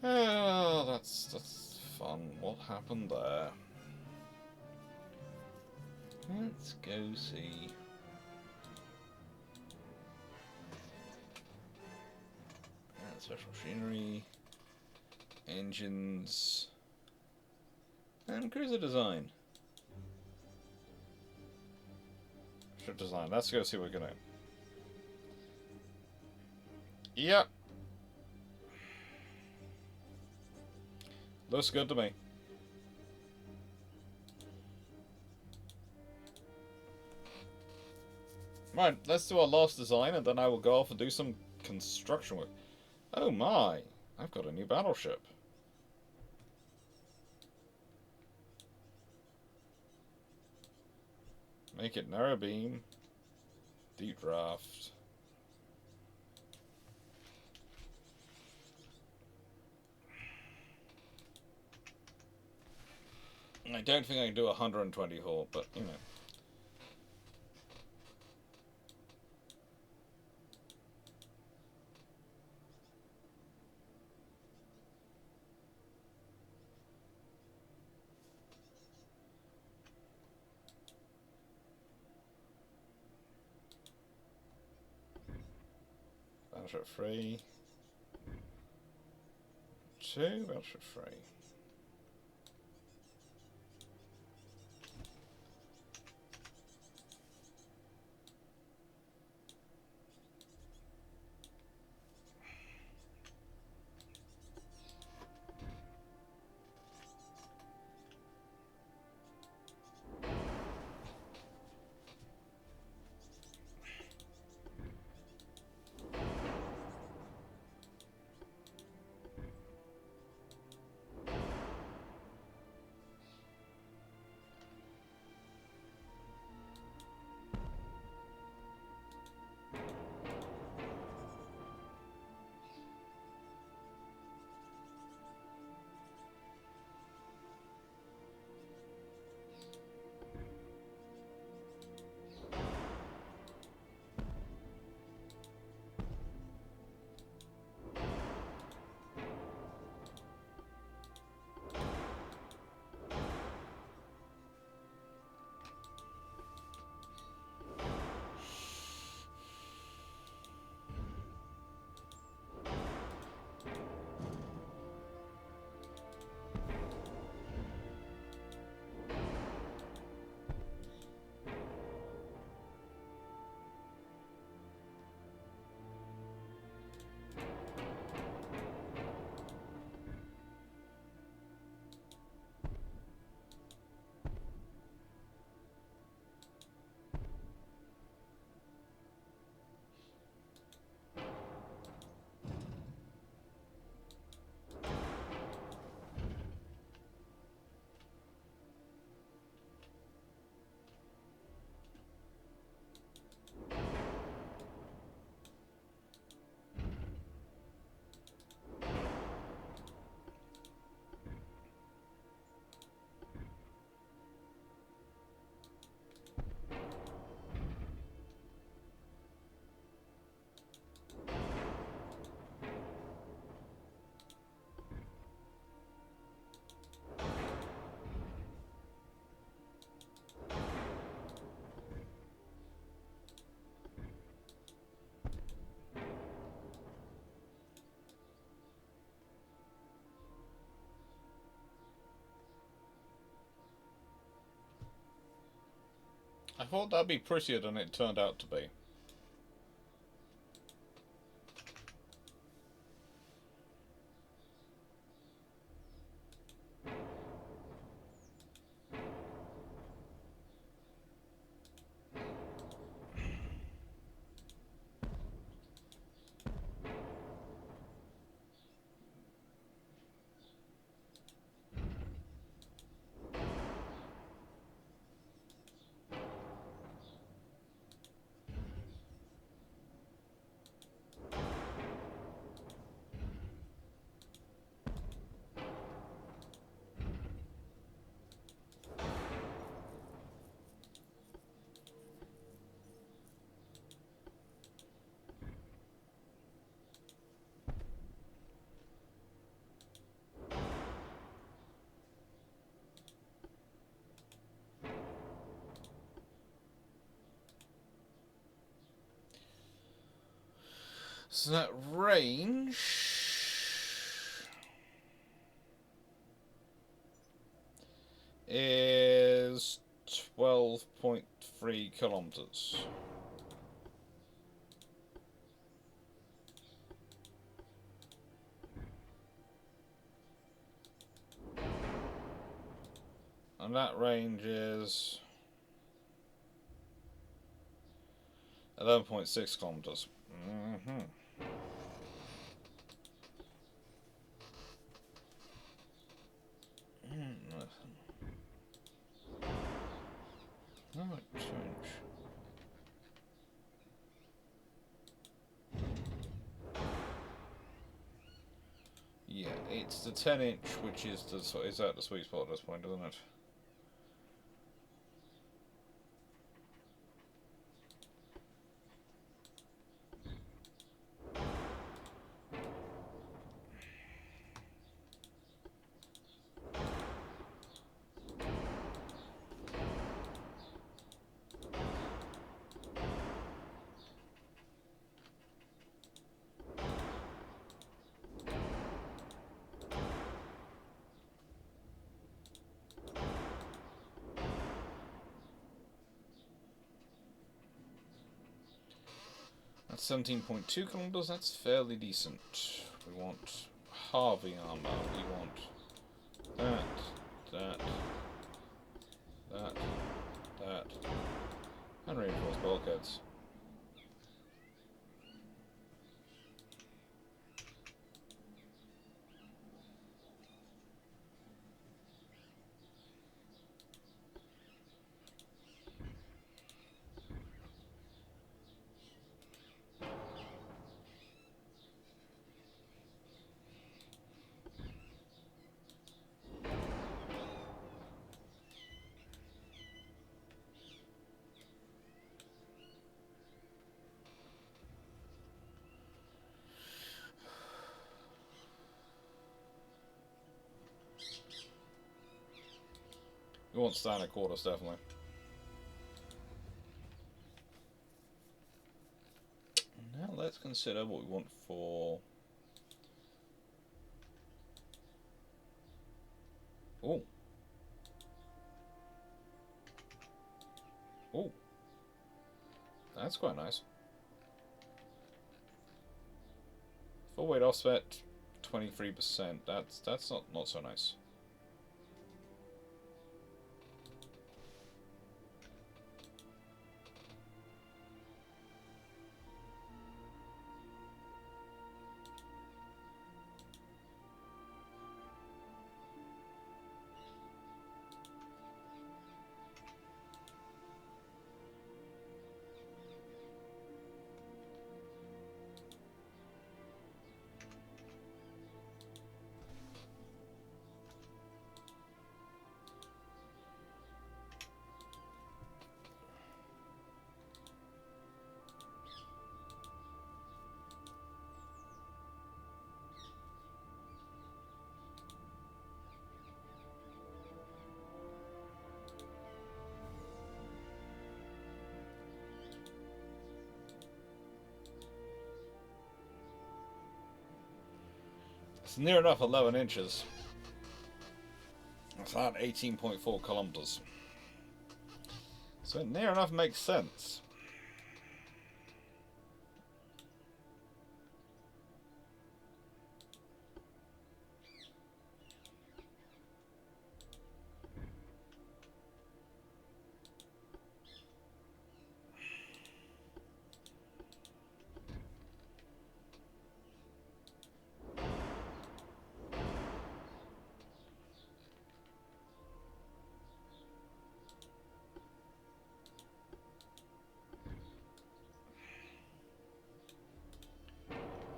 Oh, that's fun. What happened there? Let's go see. Special machinery, engines, and cruiser design. Ship design. Let's go see what we're gonna. Yep. Looks good to me. Right, let's do our last design and then I will go off and do some construction work. Oh my, I've got a new battleship. Make it narrow beam. Deep draft. I don't think I can do 124, but you know. Battleship 3. 2, Battleship 3. I thought that'd be prettier than it turned out to be. So that range is 12.3 kilometers. And that range is 11.6 kilometers. Right, change. Yeah, it's the 10-inch, which is at the sweet spot at this point, isn't it? That's 17.2 kilometers, that's fairly decent. We want Harvey armor, we want that, and reinforced bulkheads. We want standard quarters, definitely. Now let's consider what we want for... Oh. Oh. That's quite nice. Full weight offset, 23%. That's not so nice. It's near enough 11 inches. That's about 18.4 kilometers. So it near enough makes sense.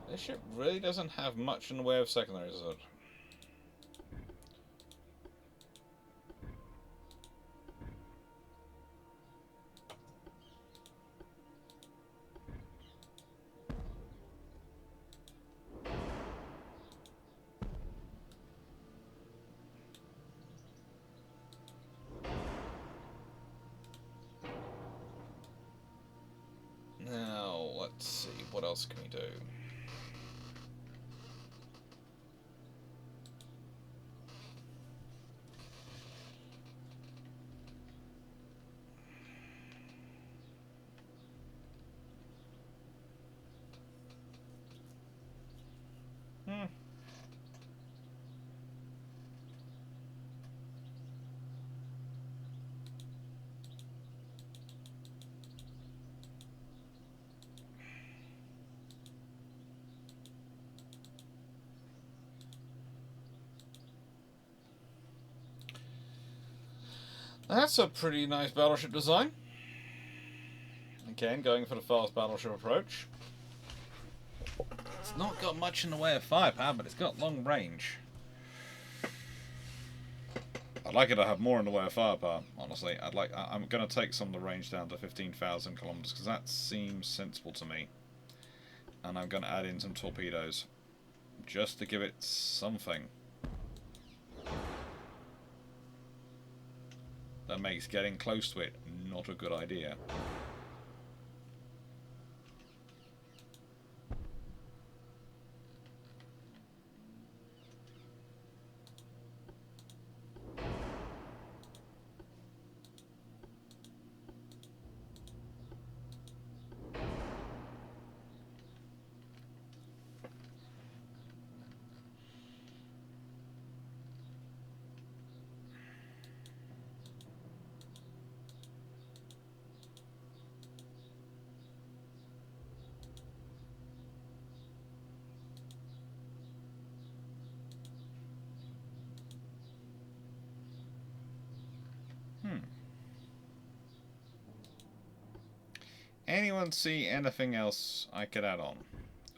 This ship really doesn't have much in the way of secondaries, does it? Now, let's see, what else can we do? That's a pretty nice battleship design. Again, going for the fast battleship approach. It's not got much in the way of firepower, but it's got long range. I'd like it to have more in the way of firepower, honestly. I'm going to take some of the range down to 15,000 kilometers, because that seems sensible to me. And I'm going to add in some torpedoes, just to give it something. That makes getting close to it not a good idea. Anyone see anything else I could add on?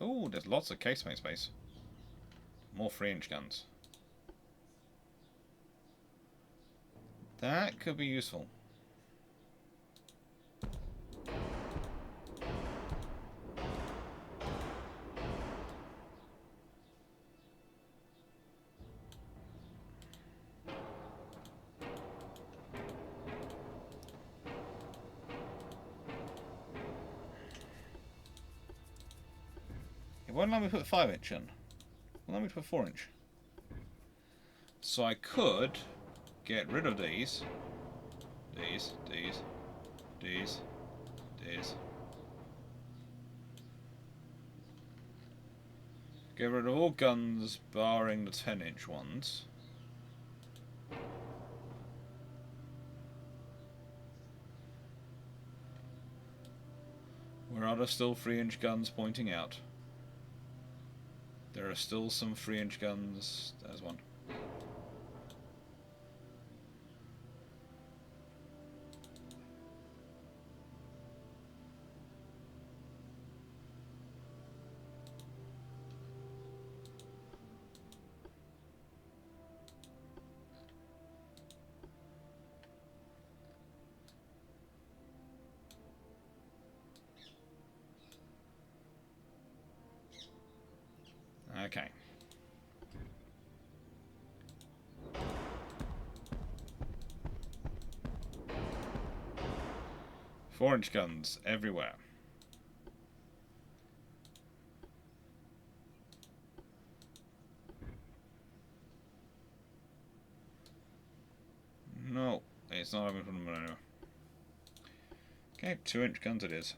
Oh, there's lots of casemate space. More 3-inch guns. That could be useful. It won't let me put 5-inch in. It won't let me put 4-inch. So I could get rid of these. These. Get rid of all guns barring the 10-inch ones. Where are there still 3-inch guns pointing out? There are still some 3-inch guns. There's one. Okay. Four-inch guns everywhere. No, it's not having from them anywhere. Okay, 2-inch guns it is.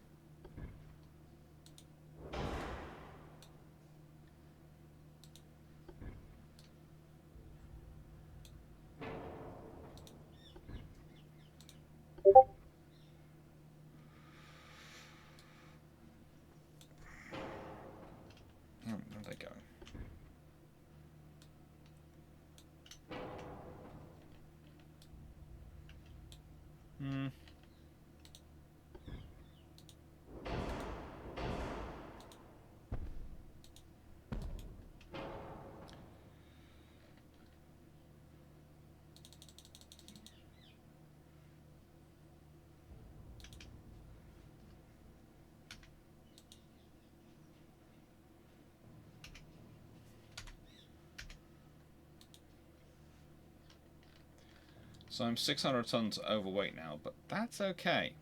Where are they going? So I'm 600 tons overweight now, but that's okay.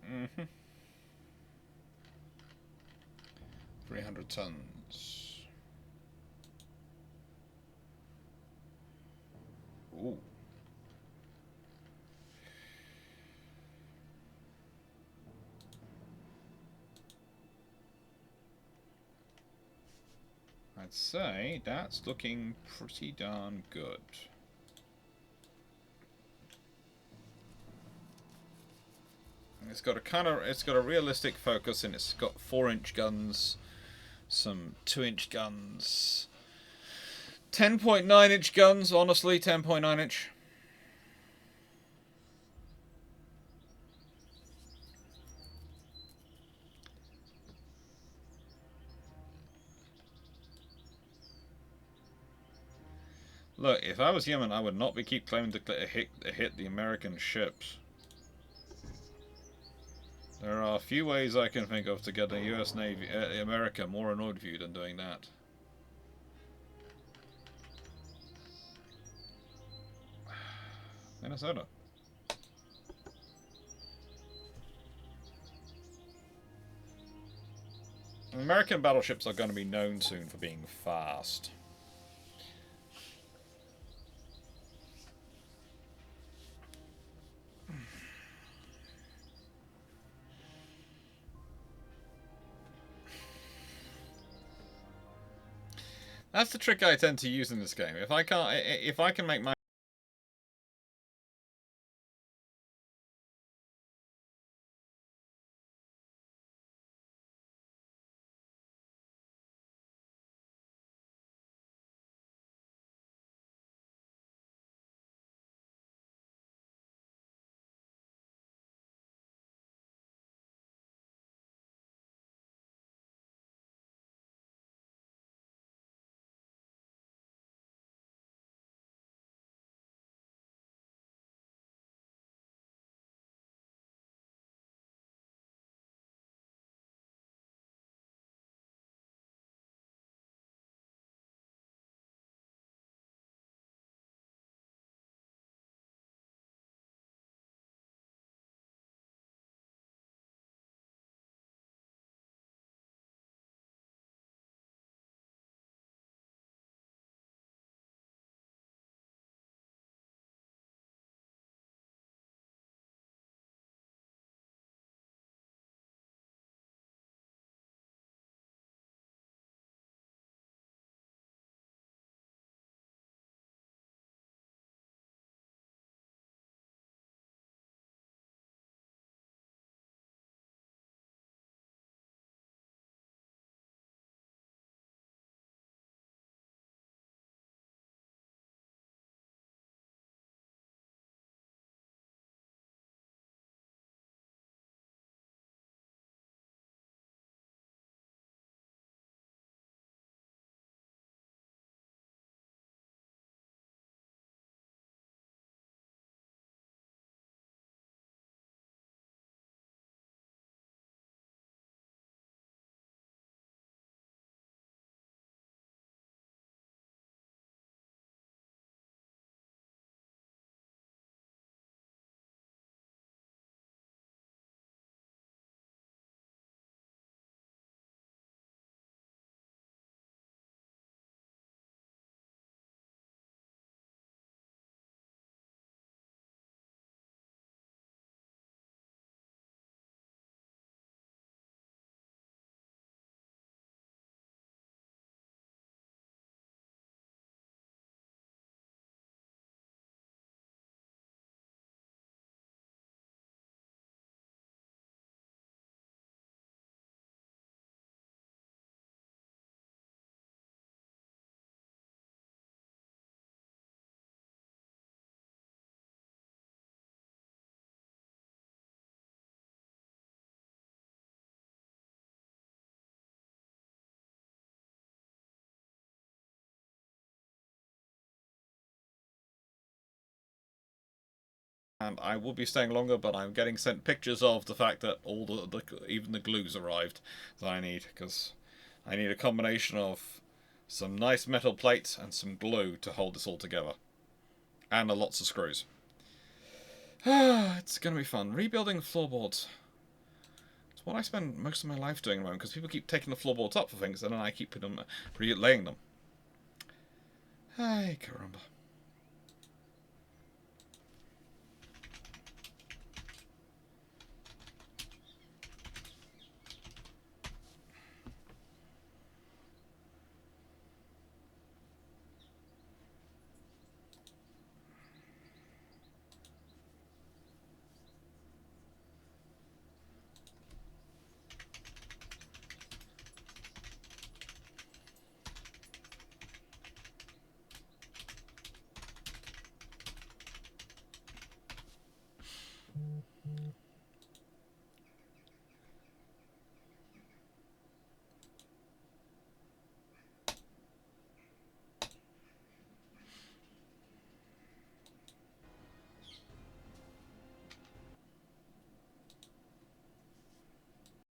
Mm-hmm. 300 tons. Ooh. I'd say that's looking pretty darn good. It's got a realistic focus, and it's got 4-inch guns, some 2-inch guns, 10.9-inch guns. Honestly, 10.9-inch. Look, if I was Yemen, I would not be keep claiming to hit the American ships. There are a few ways I can think of to get the U.S. Navy, America, more annoyed with you than doing that. Minnesota. American battleships are going to be known soon for being fast. That's the trick I tend to use in this game. If I can make my and I will be staying longer, but I'm getting sent pictures of the fact that all even the glue's arrived that I need, because I need a combination of some nice metal plates and some glue to hold this all together, and lots of screws. It's gonna be fun. Rebuilding floorboards. It's what I spend most of my life doing at the moment, because people keep taking the floorboards up for things, and then I keep laying them. Hey, caramba.